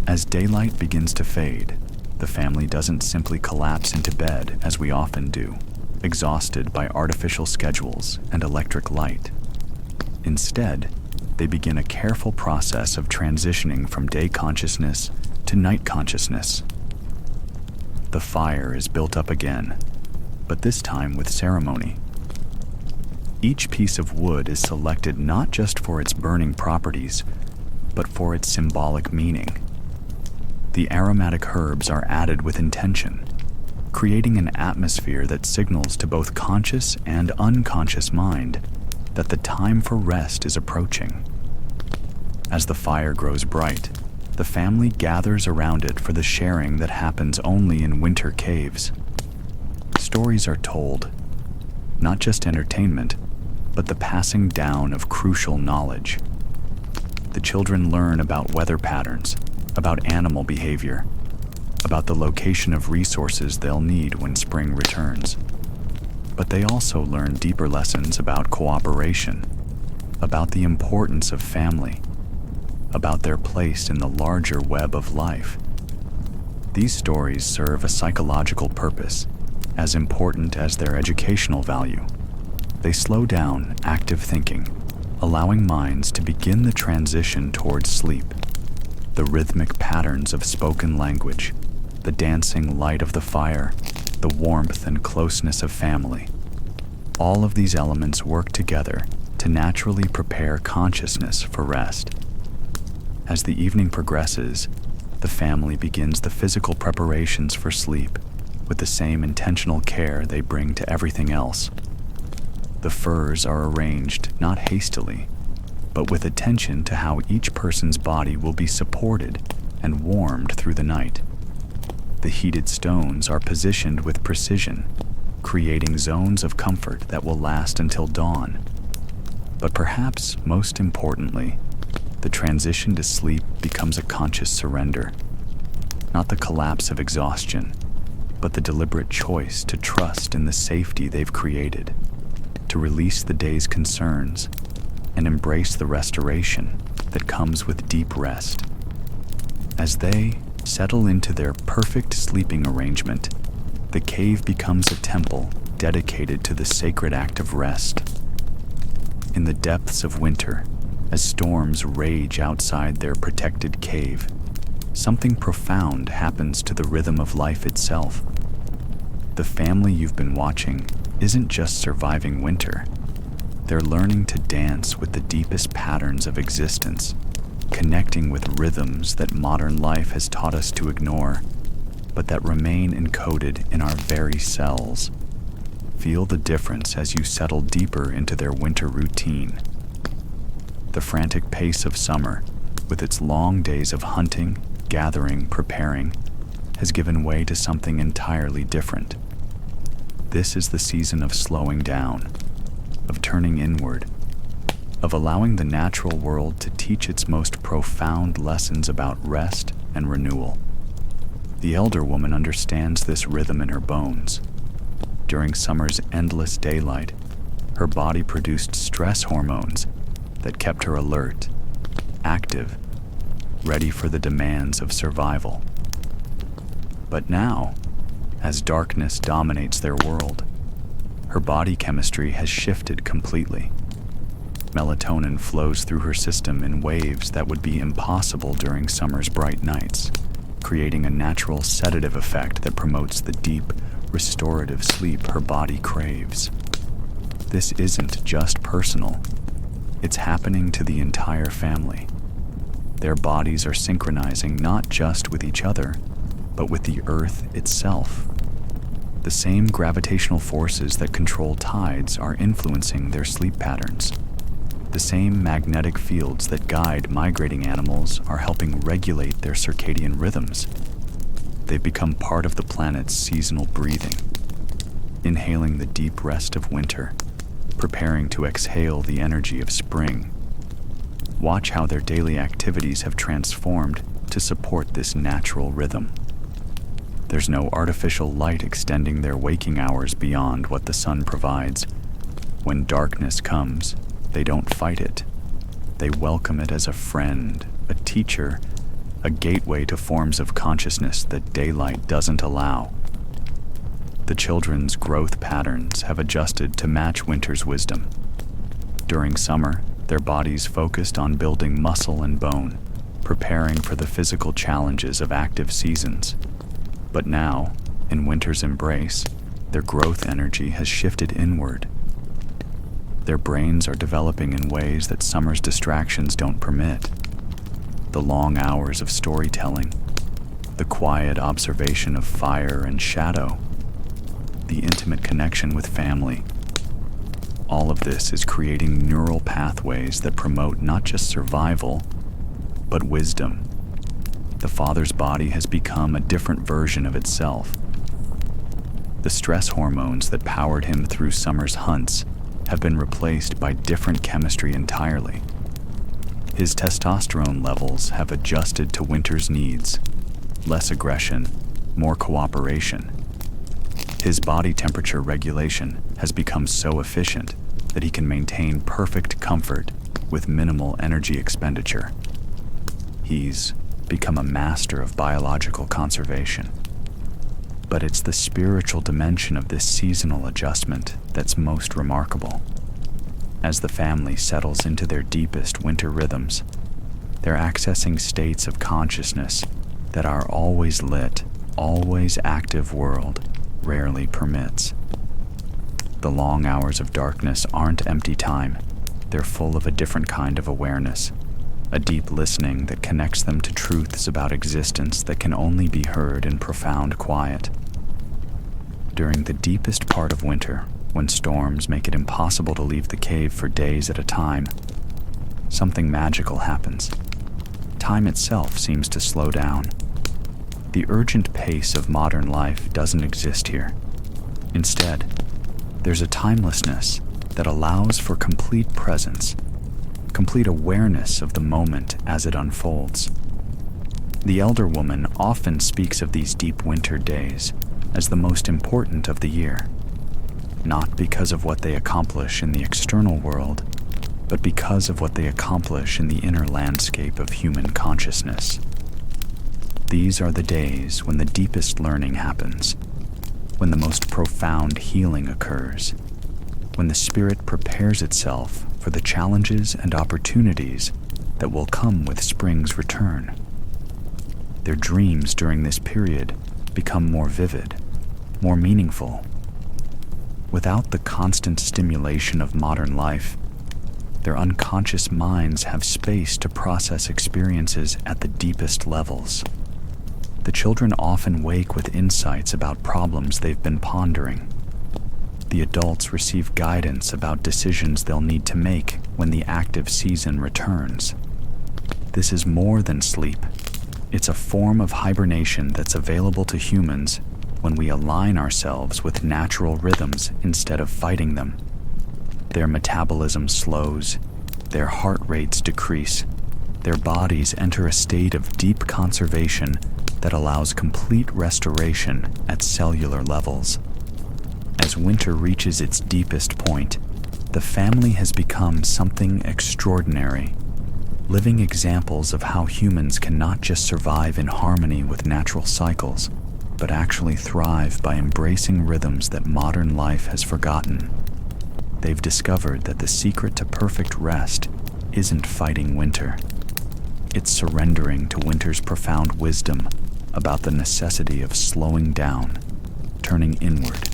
As daylight begins to fade, the family doesn't simply collapse into bed as we often do, exhausted by artificial schedules and electric light. Instead, they begin a careful process of transitioning from day consciousness to night consciousness. The fire is built up again, but this time with ceremony. Each piece of wood is selected not just for its burning properties, but for its symbolic meaning. The aromatic herbs are added with intention, creating an atmosphere that signals to both conscious and unconscious mind that the time for rest is approaching. As the fire grows bright, the family gathers around it for the sharing that happens only in winter caves. Stories are told, not just entertainment, but the passing down of crucial knowledge. The children learn about weather patterns, about animal behavior, about the location of resources they'll need when spring returns. But they also learn deeper lessons about cooperation, about the importance of family, about their place in the larger web of life. These stories serve a psychological purpose, as important as their educational value. They slow down active thinking, allowing minds to begin the transition towards sleep. The rhythmic patterns of spoken language, the dancing light of the fire, the warmth and closeness of family. All of these elements work together to naturally prepare consciousness for rest. As the evening progresses, the family begins the physical preparations for sleep with the same intentional care they bring to everything else. The furs are arranged not hastily, but with attention to how each person's body will be supported and warmed through the night. The heated stones are positioned with precision, creating zones of comfort that will last until dawn. But perhaps most importantly, the transition to sleep becomes a conscious surrender. Not the collapse of exhaustion, but the deliberate choice to trust in the safety they've created, to release the day's concerns, and embrace the restoration that comes with deep rest. As they settle into their perfect sleeping arrangement, the cave becomes a temple dedicated to the sacred act of rest. In the depths of winter, as storms rage outside their protected cave, something profound happens to the rhythm of life itself. The family you've been watching isn't just surviving winter. They're learning to dance with the deepest patterns of existence, connecting with rhythms that modern life has taught us to ignore, but that remain encoded in our very cells. Feel the difference as you settle deeper into their winter routine. The frantic pace of summer, with its long days of hunting, gathering, preparing, has given way to something entirely different. This is the season of slowing down, of turning inward, of allowing the natural world to teach its most profound lessons about rest and renewal. The elder woman understands this rhythm in her bones. During summer's endless daylight, her body produced stress hormones that kept her alert, active, ready for the demands of survival. But now, as darkness dominates their world, her body chemistry has shifted completely. Melatonin flows through her system in waves that would be impossible during summer's bright nights, creating a natural sedative effect that promotes the deep, restorative sleep her body craves. This isn't just personal. It's happening to the entire family. Their bodies are synchronizing not just with each other, but with the earth itself. The same gravitational forces that control tides are influencing their sleep patterns. The same magnetic fields that guide migrating animals are helping regulate their circadian rhythms. They've become part of the planet's seasonal breathing, inhaling the deep rest of winter, preparing to exhale the energy of spring. Watch how their daily activities have transformed to support this natural rhythm. There's no artificial light extending their waking hours beyond what the sun provides. When darkness comes, they don't fight it. They welcome it as a friend, a teacher, a gateway to forms of consciousness that daylight doesn't allow. The children's growth patterns have adjusted to match winter's wisdom. During summer, their bodies focused on building muscle and bone, preparing for the physical challenges of active seasons. But now, in winter's embrace, their growth energy has shifted inward. Their brains are developing in ways that summer's distractions don't permit. The long hours of storytelling, the quiet observation of fire and shadow, the intimate connection with family. All of this is creating neural pathways that promote not just survival, but wisdom. The father's body has become a different version of itself. The stress hormones that powered him through summer's hunts have been replaced by different chemistry entirely. His testosterone levels have adjusted to winter's needs: less aggression, more cooperation. His body temperature regulation has become so efficient that he can maintain perfect comfort with minimal energy expenditure. He's become a master of biological conservation. But it's the spiritual dimension of this seasonal adjustment that's most remarkable. As the family settles into their deepest winter rhythms, they're accessing states of consciousness that our always lit, always active world rarely permits. The long hours of darkness aren't empty time. They're full of a different kind of awareness, a deep listening that connects them to truths about existence that can only be heard in profound quiet. During the deepest part of winter, when storms make it impossible to leave the cave for days at a time, something magical happens. Time itself seems to slow down. The urgent pace of modern life doesn't exist here. Instead, there's a timelessness that allows for complete presence, complete awareness of the moment as it unfolds. The elder woman often speaks of these deep winter days as the most important of the year, not because of what they accomplish in the external world, but because of what they accomplish in the inner landscape of human consciousness. These are the days when the deepest learning happens, when the most profound healing occurs, when the spirit prepares itself for the challenges and opportunities that will come with spring's return. Their dreams during this period become more vivid, more meaningful. Without the constant stimulation of modern life, their unconscious minds have space to process experiences at the deepest levels. The children often wake with insights about problems they've been pondering. The adults receive guidance about decisions they'll need to make when the active season returns. This is more than sleep. It's a form of hibernation that's available to humans when we align ourselves with natural rhythms instead of fighting them. Their metabolism slows, their heart rates decrease, their bodies enter a state of deep conservation that allows complete restoration at cellular levels. As winter reaches its deepest point, the family has become something extraordinary, living examples of how humans can not just survive in harmony with natural cycles, but actually thrive by embracing rhythms that modern life has forgotten. They've discovered that the secret to perfect rest isn't fighting winter. It's surrendering to winter's profound wisdom about the necessity of slowing down, turning inward,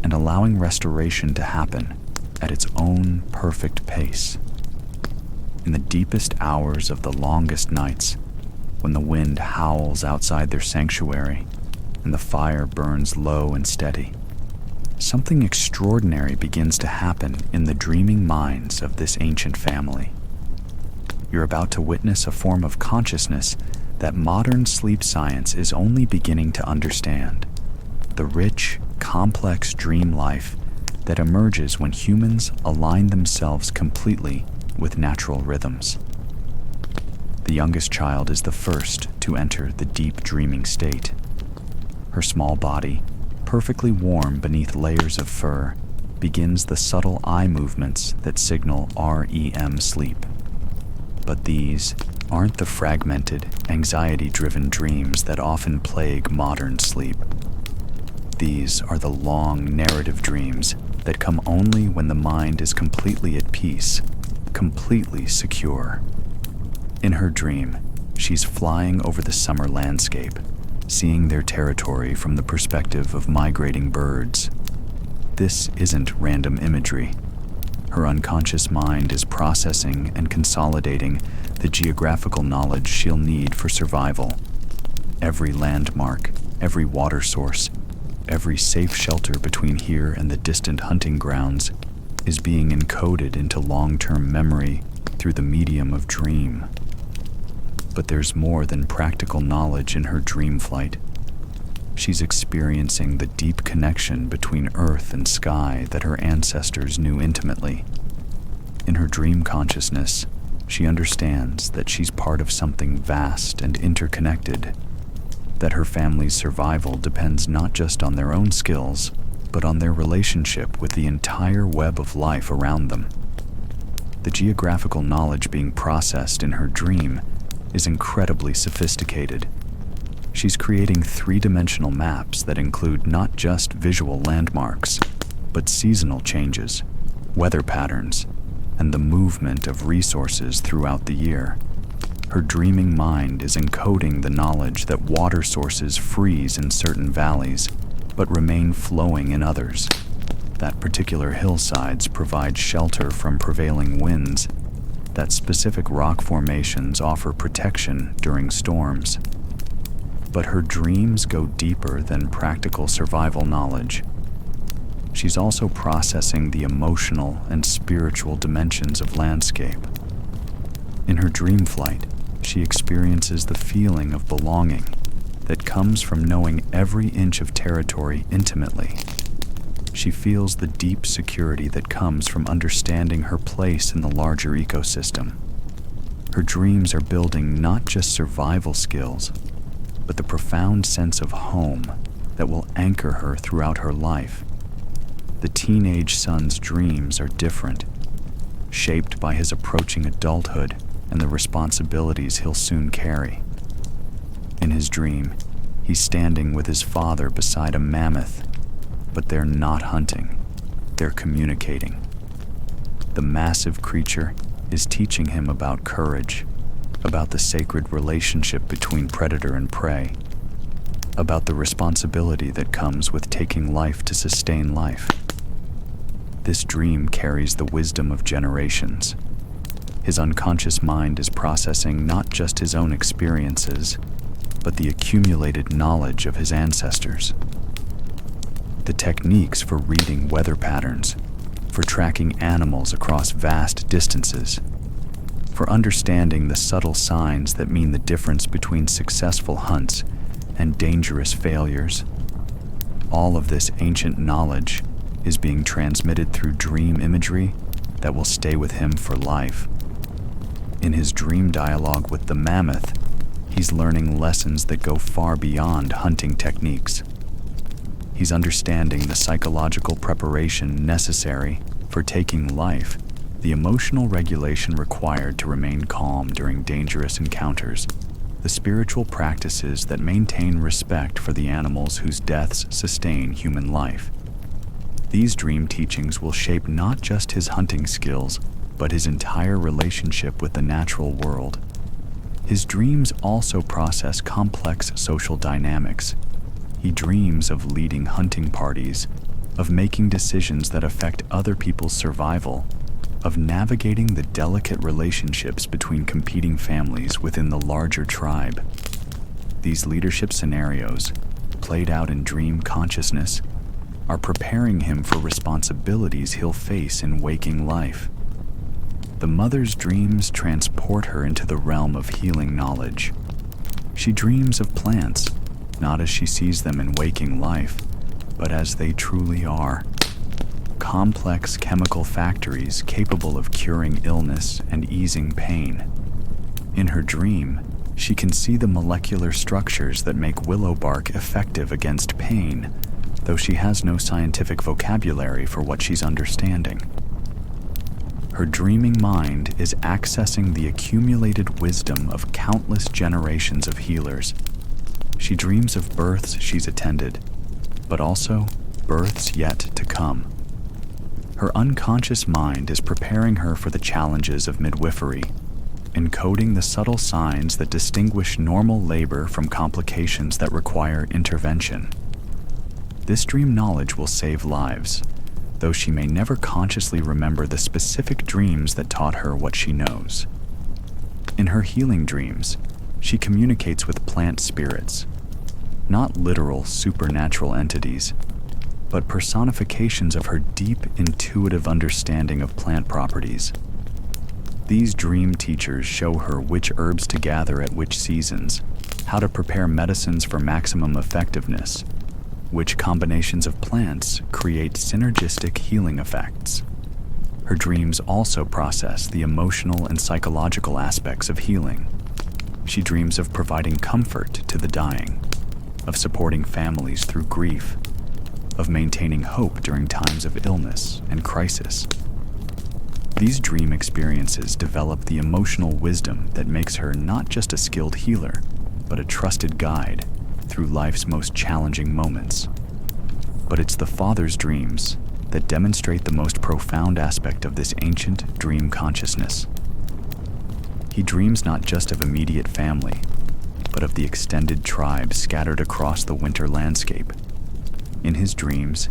and allowing restoration to happen at its own perfect pace. In the deepest hours of the longest nights, when the wind howls outside their sanctuary and the fire burns low and steady, something extraordinary begins to happen in the dreaming minds of this ancient family. You're about to witness a form of consciousness that modern sleep science is only beginning to understand: the rich, complex dream life that emerges when humans align themselves completely with natural rhythms. The youngest child is the first to enter the deep dreaming state. Her small body, perfectly warm beneath layers of fur, begins the subtle eye movements that signal REM sleep. But these aren't the fragmented, anxiety-driven dreams that often plague modern sleep. These are the long, narrative dreams that come only when the mind is completely at peace, completely secure. In her dream, she's flying over the summer landscape, seeing their territory from the perspective of migrating birds. This isn't random imagery. Her unconscious mind is processing and consolidating the geographical knowledge she'll need for survival. Every landmark, every water source, every safe shelter between here and the distant hunting grounds is being encoded into long-term memory through the medium of dream. But there's more than practical knowledge in her dream flight. She's experiencing the deep connection between earth and sky that her ancestors knew intimately. In her dream consciousness, she understands that she's part of something vast and interconnected, that her family's survival depends not just on their own skills, but on their relationship with the entire web of life around them. The geographical knowledge being processed in her dream is incredibly sophisticated. She's creating three-dimensional maps that include not just visual landmarks, but seasonal changes, weather patterns, and the movement of resources throughout the year. Her dreaming mind is encoding the knowledge that water sources freeze in certain valleys, but remain flowing in others, that particular hillsides provide shelter from prevailing winds, that specific rock formations offer protection during storms. But her dreams go deeper than practical survival knowledge. She's also processing the emotional and spiritual dimensions of landscape. In her dream flight, she experiences the feeling of belonging that comes from knowing every inch of territory intimately. She feels the deep security that comes from understanding her place in the larger ecosystem. Her dreams are building not just survival skills, but the profound sense of home that will anchor her throughout her life. The teenage son's dreams are different, shaped by his approaching adulthood and the responsibilities he'll soon carry. In his dream, he's standing with his father beside a mammoth, but they're not hunting, they're communicating. The massive creature is teaching him about courage, about the sacred relationship between predator and prey, about the responsibility that comes with taking life to sustain life. This dream carries the wisdom of generations. His unconscious mind is processing not just his own experiences, but the accumulated knowledge of his ancestors. The techniques for reading weather patterns, for tracking animals across vast distances, for understanding the subtle signs that mean the difference between successful hunts and dangerous failures. All of this ancient knowledge is being transmitted through dream imagery that will stay with him for life. In his dream dialogue with the mammoth, he's learning lessons that go far beyond hunting techniques. He's understanding the psychological preparation necessary for taking life, the emotional regulation required to remain calm during dangerous encounters, the spiritual practices that maintain respect for the animals whose deaths sustain human life. These dream teachings will shape not just his hunting skills, but his entire relationship with the natural world. His dreams also process complex social dynamics. He dreams of leading hunting parties, of making decisions that affect other people's survival, of navigating the delicate relationships between competing families within the larger tribe. These leadership scenarios, played out in dream consciousness, are preparing him for responsibilities he'll face in waking life. The mother's dreams transport her into the realm of healing knowledge. She dreams of plants, not as she sees them in waking life, but as they truly are. complex chemical factories capable of curing illness and easing pain. In her dream, she can see the molecular structures that make willow bark effective against pain, though she has no scientific vocabulary for what she's understanding. Her dreaming mind is accessing the accumulated wisdom of countless generations of healers. She dreams of births she's attended, but also births yet to come. Her unconscious mind is preparing her for the challenges of midwifery, encoding the subtle signs that distinguish normal labor from complications that require intervention. This dream knowledge will save lives, though she may never consciously remember the specific dreams that taught her what she knows. In her healing dreams, she communicates with plant spirits, not literal supernatural entities, but personifications of her deep intuitive understanding of plant properties. These dream teachers show her which herbs to gather at which seasons, how to prepare medicines for maximum effectiveness, which combinations of plants create synergistic healing effects. Her dreams also process the emotional and psychological aspects of healing. She dreams of providing comfort to the dying, of supporting families through grief, of maintaining hope during times of illness and crisis. These dream experiences develop the emotional wisdom that makes her not just a skilled healer, but a trusted guide through life's most challenging moments. But it's the father's dreams that demonstrate the most profound aspect of this ancient dream consciousness. He dreams not just of immediate family, but of the extended tribes scattered across the winter landscape. In his dreams,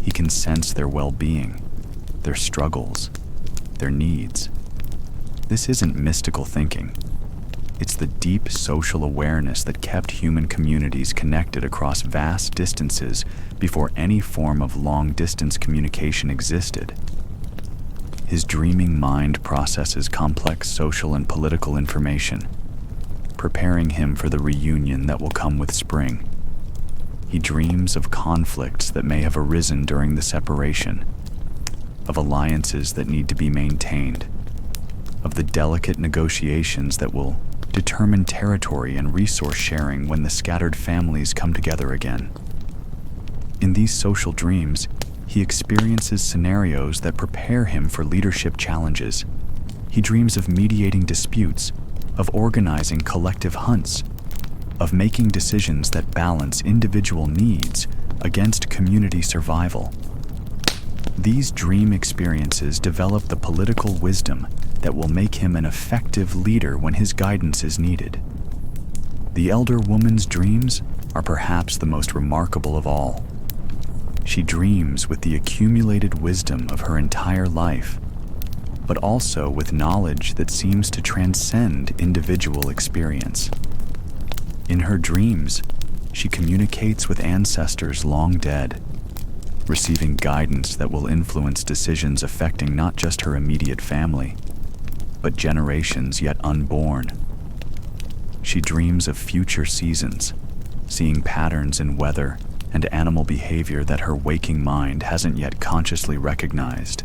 he can sense their well-being, their struggles, their needs. This isn't mystical thinking. It's the deep social awareness that kept human communities connected across vast distances before any form of long-distance communication existed. His dreaming mind processes complex social and political information, preparing him for the reunion that will come with spring. He dreams of conflicts that may have arisen during the separation, of alliances that need to be maintained, of the delicate negotiations that will determine territory and resource sharing when the scattered families come together again. In these social dreams, he experiences scenarios that prepare him for leadership challenges. He dreams of mediating disputes, of organizing collective hunts, of making decisions that balance individual needs against community survival. These dream experiences develop the political wisdom that will make him an effective leader when his guidance is needed. The elder woman's dreams are perhaps the most remarkable of all. She dreams with the accumulated wisdom of her entire life, but also with knowledge that seems to transcend individual experience. In her dreams, she communicates with ancestors long dead, receiving guidance that will influence decisions affecting not just her immediate family, but generations yet unborn. She dreams of future seasons, seeing patterns in weather and animal behavior that her waking mind hasn't yet consciously recognized.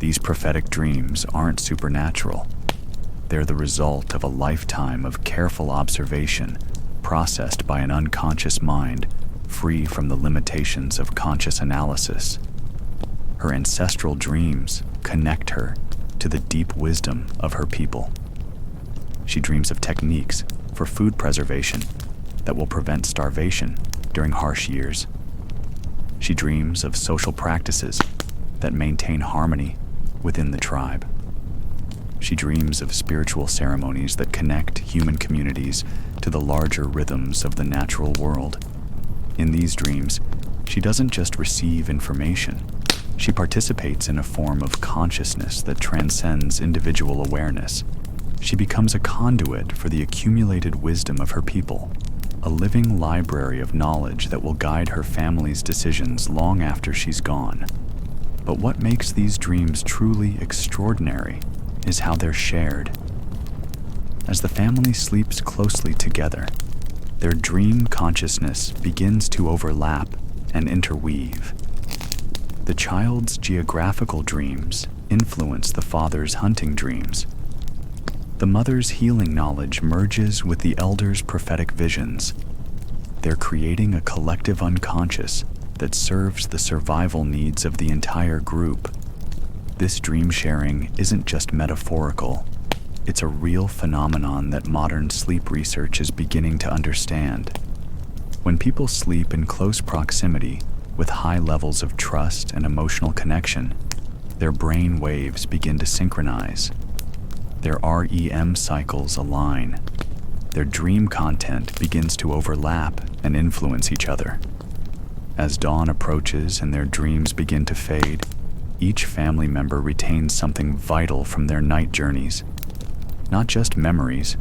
These prophetic dreams aren't supernatural. They're the result of a lifetime of careful observation, processed by an unconscious mind, free from the limitations of conscious analysis. Her ancestral dreams connect her to the deep wisdom of her people. She dreams of techniques for food preservation that will prevent starvation during harsh years. She dreams of social practices that maintain harmony within the tribe. She dreams of spiritual ceremonies that connect human communities to the larger rhythms of the natural world. In these dreams, she doesn't just receive information. She participates in a form of consciousness that transcends individual awareness. She becomes a conduit for the accumulated wisdom of her people, a living library of knowledge that will guide her family's decisions long after she's gone. But what makes these dreams truly extraordinary is how they're shared. As the family sleeps closely together, their dream consciousness begins to overlap and interweave. The child's geographical dreams influence the father's hunting dreams. The mother's healing knowledge merges with the elder's prophetic visions. They're creating a collective unconscious that serves the survival needs of the entire group. This dream sharing isn't just metaphorical. It's a real phenomenon that modern sleep research is beginning to understand. When people sleep in close proximity with high levels of trust and emotional connection, their brain waves begin to synchronize. Their REM cycles align. Their dream content begins to overlap and influence each other. As dawn approaches and their dreams begin to fade, each family member retains something vital from their night journeys. Not just memories,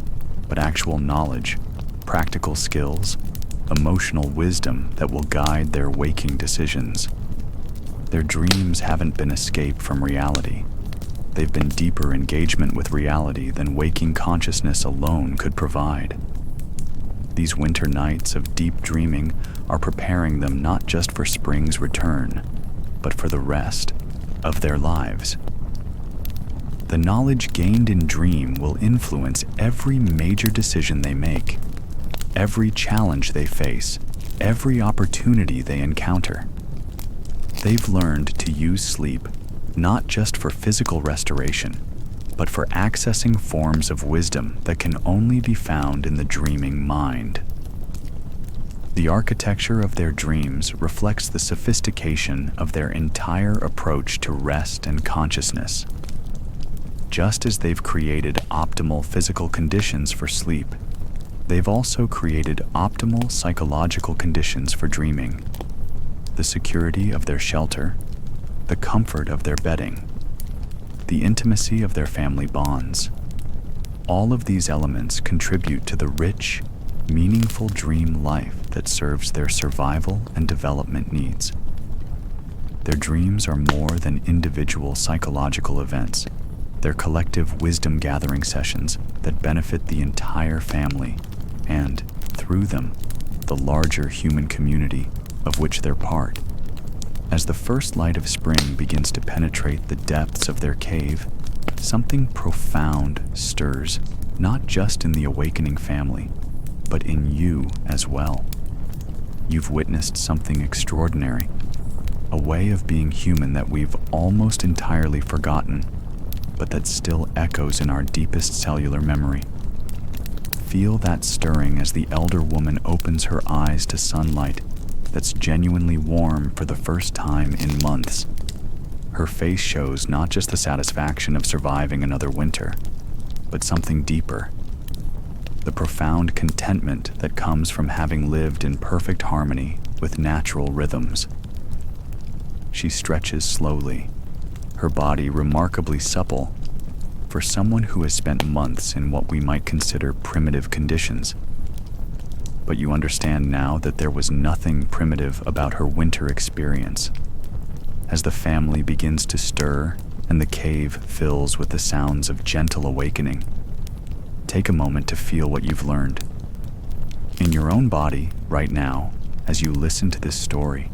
but actual knowledge, practical skills, emotional wisdom that will guide their waking decisions. Their dreams haven't been escape from reality. They've been deeper engagement with reality than waking consciousness alone could provide. These winter nights of deep dreaming are preparing them not just for spring's return, but for the rest of their lives. The knowledge gained in dream will influence every major decision they make, every challenge they face, every opportunity they encounter. They've learned to use sleep not just for physical restoration, but for accessing forms of wisdom that can only be found in the dreaming mind. The architecture of their dreams reflects the sophistication of their entire approach to rest and consciousness. Just as they've created optimal physical conditions for sleep, they've also created optimal psychological conditions for dreaming. The security of their shelter, the comfort of their bedding, the intimacy of their family bonds. All of these elements contribute to the rich, meaningful dream life that serves their survival and development needs. Their dreams are more than individual psychological events. They're collective wisdom-gathering sessions that benefit the entire family and, through them, the larger human community of which they're part. As the first light of spring begins to penetrate the depths of their cave, something profound stirs, not just in the awakening family, but in you as well. You've witnessed something extraordinary, a way of being human that we've almost entirely forgotten, but that still echoes in our deepest cellular memory. Feel that stirring as the elder woman opens her eyes to sunlight that's genuinely warm for the first time in months. Her face shows not just the satisfaction of surviving another winter, but something deeper. The profound contentment that comes from having lived in perfect harmony with natural rhythms. She stretches slowly, her body remarkably supple for someone who has spent months in what we might consider primitive conditions. But you understand now that there was nothing primitive about her winter experience. As the family begins to stir and the cave fills with the sounds of gentle awakening, take a moment to feel what you've learned. In your own body, right now, as you listen to this story,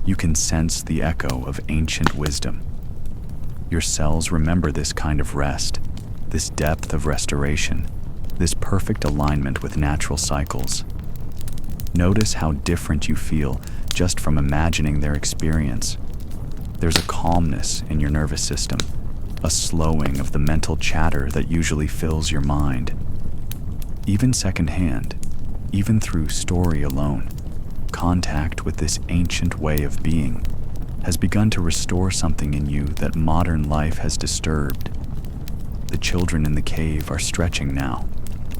you can sense the echo of ancient wisdom. Your cells remember this kind of rest, this depth of restoration, this perfect alignment with natural cycles. Notice how different you feel just from imagining their experience. There's a calmness in your nervous system, a slowing of the mental chatter that usually fills your mind. Even secondhand, even through story alone, contact with this ancient way of being has begun to restore something in you that modern life has disturbed. The children in the cave are stretching now,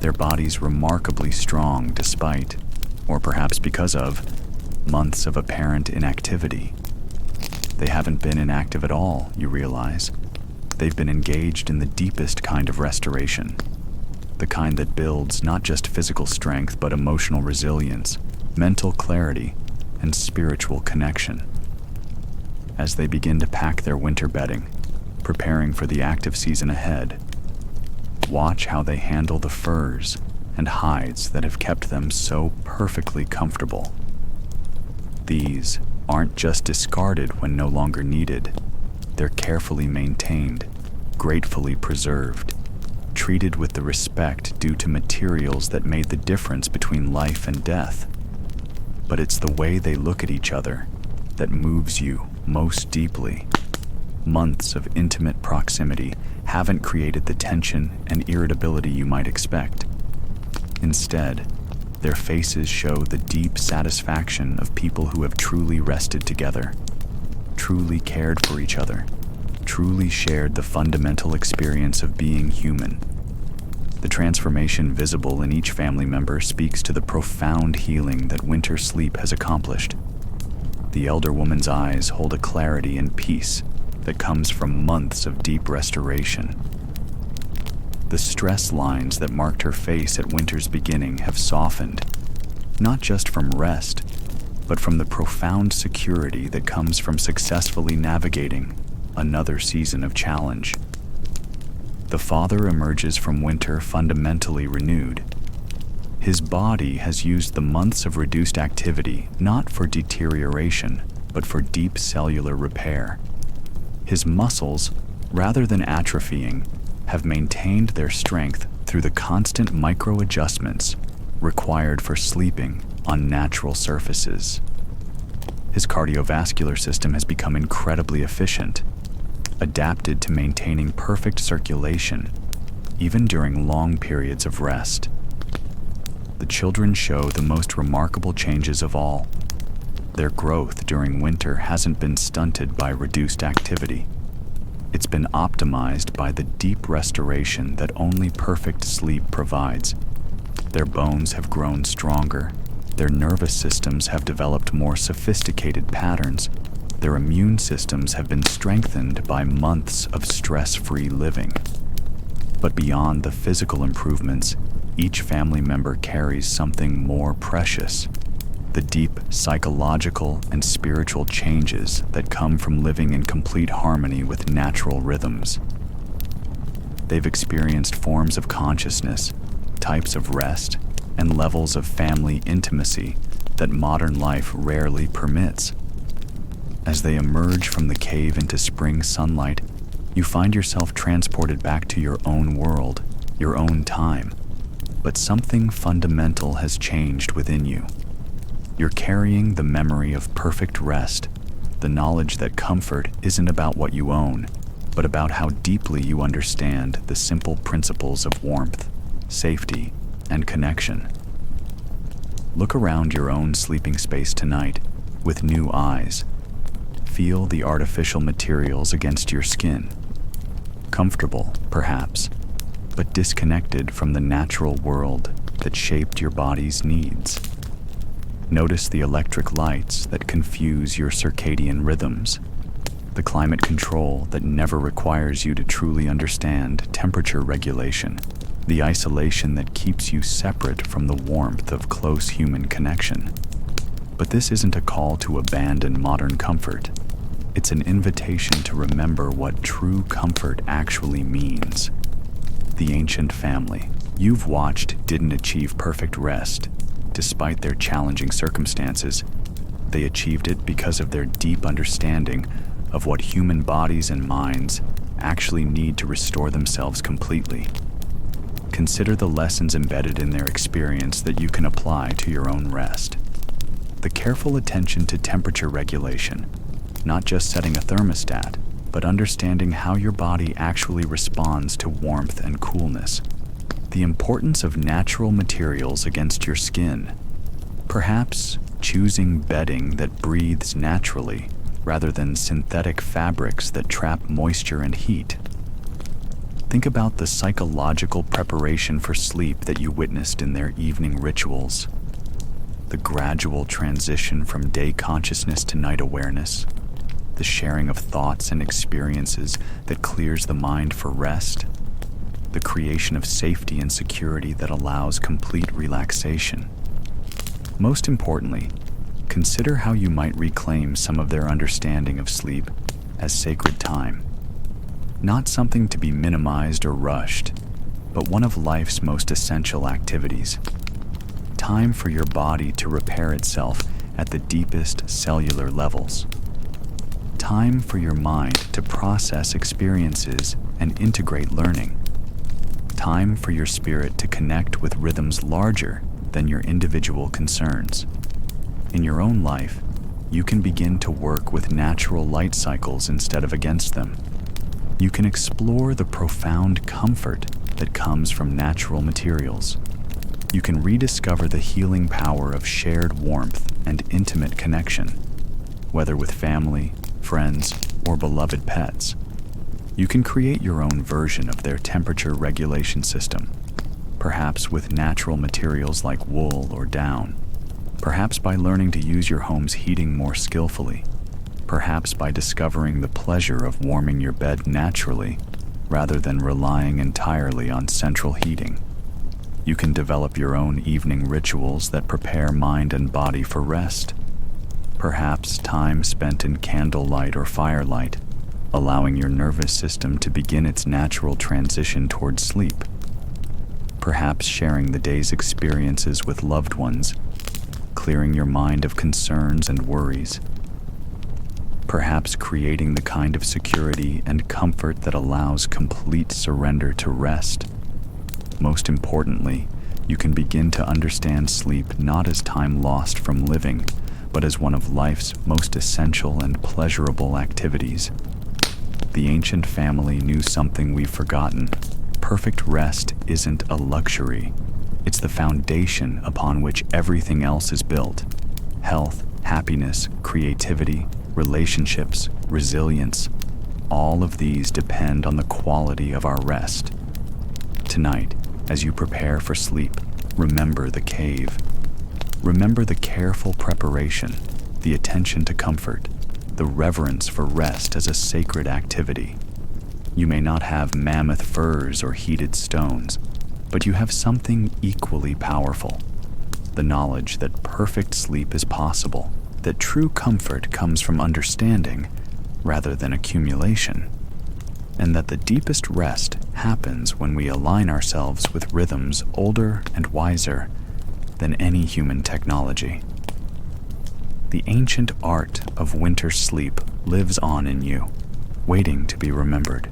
their bodies remarkably strong despite, or perhaps because of, months of apparent inactivity. They haven't been inactive at all, you realize. They've been engaged in the deepest kind of restoration, the kind that builds not just physical strength but emotional resilience, mental clarity, and spiritual connection. As they begin to pack their winter bedding, preparing for the active season ahead, watch how they handle the furs and hides that have kept them so perfectly comfortable. These aren't just discarded when no longer needed. They're carefully maintained, gratefully preserved, treated with the respect due to materials that made the difference between life and death. But it's the way they look at each other that moves you most deeply. Months of intimate proximity haven't created the tension and irritability you might expect. Instead, their faces show the deep satisfaction of people who have truly rested together, truly cared for each other, truly shared the fundamental experience of being human. The transformation visible in each family member speaks to the profound healing that winter sleep has accomplished. The elder woman's eyes hold a clarity and peace that comes from months of deep restoration. The stress lines that marked her face at winter's beginning have softened, not just from rest, but from the profound security that comes from successfully navigating another season of challenge. The father emerges from winter fundamentally renewed. His body has used the months of reduced activity not for deterioration, but for deep cellular repair. His muscles, rather than atrophying, have maintained their strength through the constant micro-adjustments required for sleeping on natural surfaces. His cardiovascular system has become incredibly efficient, adapted to maintaining perfect circulation, even during long periods of rest. The children show the most remarkable changes of all. Their growth during winter hasn't been stunted by reduced activity. It's been optimized by the deep restoration that only perfect sleep provides. Their bones have grown stronger, their nervous systems have developed more sophisticated patterns, their immune systems have been strengthened by months of stress-free living. But beyond the physical improvements, each family member carries something more precious: the deep psychological and spiritual changes that come from living in complete harmony with natural rhythms. They've experienced forms of consciousness, types of rest, and levels of family intimacy that modern life rarely permits. As they emerge from the cave into spring sunlight, you find yourself transported back to your own world, your own time. But something fundamental has changed within you. You're carrying the memory of perfect rest, the knowledge that comfort isn't about what you own, but about how deeply you understand the simple principles of warmth, safety, and connection. Look around your own sleeping space tonight with new eyes. Feel the artificial materials against your skin. Comfortable, perhaps, but disconnected from the natural world that shaped your body's needs. Notice the electric lights that confuse your circadian rhythms, the climate control that never requires you to truly understand temperature regulation, the isolation that keeps you separate from the warmth of close human connection. But this isn't a call to abandon modern comfort. It's an invitation to remember what true comfort actually means. The ancient family you've watched didn't achieve perfect rest. Despite their challenging circumstances, they achieved it because of their deep understanding of what human bodies and minds actually need to restore themselves completely. Consider the lessons embedded in their experience that you can apply to your own rest. The careful attention to temperature regulation, not just setting a thermostat, but understanding how your body actually responds to warmth and coolness. The importance of natural materials against your skin. Perhaps choosing bedding that breathes naturally rather than synthetic fabrics that trap moisture and heat. Think about the psychological preparation for sleep that you witnessed in their evening rituals. The gradual transition from day consciousness to night awareness. The sharing of thoughts and experiences that clears the mind for rest. The creation of safety and security that allows complete relaxation. Most importantly, consider how you might reclaim some of their understanding of sleep as sacred time. Not something to be minimized or rushed, but one of life's most essential activities. Time for your body to repair itself at the deepest cellular levels. Time for your mind to process experiences and integrate learning. Time for your spirit to connect with rhythms larger than your individual concerns. In your own life, you can begin to work with natural light cycles instead of against them. You can explore the profound comfort that comes from natural materials. You can rediscover the healing power of shared warmth and intimate connection, whether with family, friends, or beloved pets. You can create your own version of their temperature regulation system, perhaps with natural materials like wool or down, perhaps by learning to use your home's heating more skillfully, perhaps by discovering the pleasure of warming your bed naturally rather than relying entirely on central heating. You can develop your own evening rituals that prepare mind and body for rest. Perhaps time spent in candlelight or firelight, allowing your nervous system to begin its natural transition toward sleep. Perhaps sharing the day's experiences with loved ones, clearing your mind of concerns and worries. Perhaps creating the kind of security and comfort that allows complete surrender to rest. Most importantly, you can begin to understand sleep not as time lost from living, but as one of life's most essential and pleasurable activities. The ancient family knew something we've forgotten. Perfect rest isn't a luxury. It's the foundation upon which everything else is built. Health, happiness, creativity, relationships, resilience, all of these depend on the quality of our rest. Tonight, as you prepare for sleep, remember the cave. Remember the careful preparation, the attention to comfort, the reverence for rest as a sacred activity. You may not have mammoth firs or heated stones, but you have something equally powerful: the knowledge that perfect sleep is possible, that true comfort comes from understanding rather than accumulation, and that the deepest rest happens when we align ourselves with rhythms older and wiser than any human technology. The ancient art of winter sleep lives on in you, waiting to be remembered,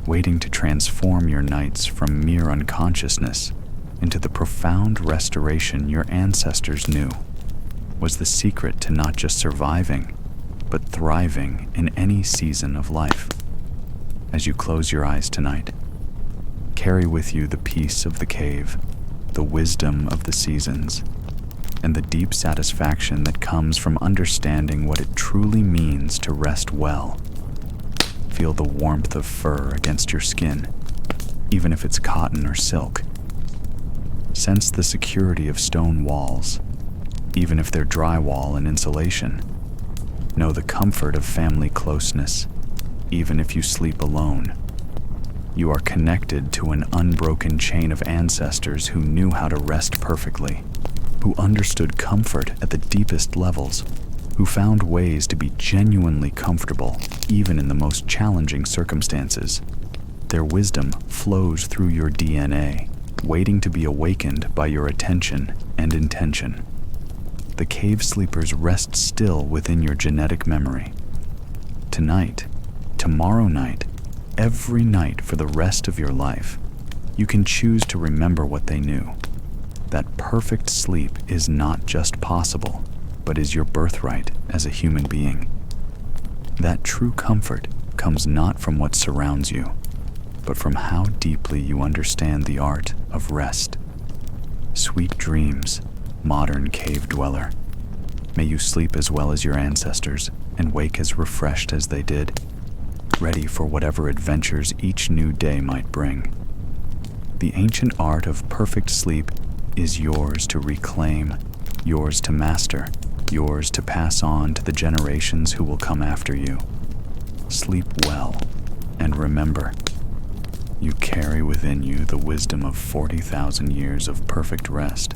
waiting to transform your nights from mere unconsciousness into the profound restoration your ancestors knew was the secret to not just surviving, but thriving in any season of life. As you close your eyes tonight, carry with you the peace of the cave, the wisdom of the seasons, and the deep satisfaction that comes from understanding what it truly means to rest well. Feel the warmth of fur against your skin, even if it's cotton or silk. Sense the security of stone walls, even if they're drywall and insulation. Know the comfort of family closeness, even if you sleep alone. You are connected to an unbroken chain of ancestors who knew how to rest perfectly, who understood comfort at the deepest levels, who found ways to be genuinely comfortable even in the most challenging circumstances. Their wisdom flows through your DNA, waiting to be awakened by your attention and intention. The cave sleepers rest still within your genetic memory. Tonight, tomorrow night, every night for the rest of your life, you can choose to remember what they knew. That perfect sleep is not just possible, but is your birthright as a human being. That true comfort comes not from what surrounds you, but from how deeply you understand the art of rest. Sweet dreams, modern cave dweller. May you sleep as well as your ancestors and wake as refreshed as they did, ready for whatever adventures each new day might bring. The ancient art of perfect sleep is yours to reclaim, yours to master, yours to pass on to the generations who will come after you. Sleep well, and remember, you carry within you the wisdom of 40,000 years of perfect rest.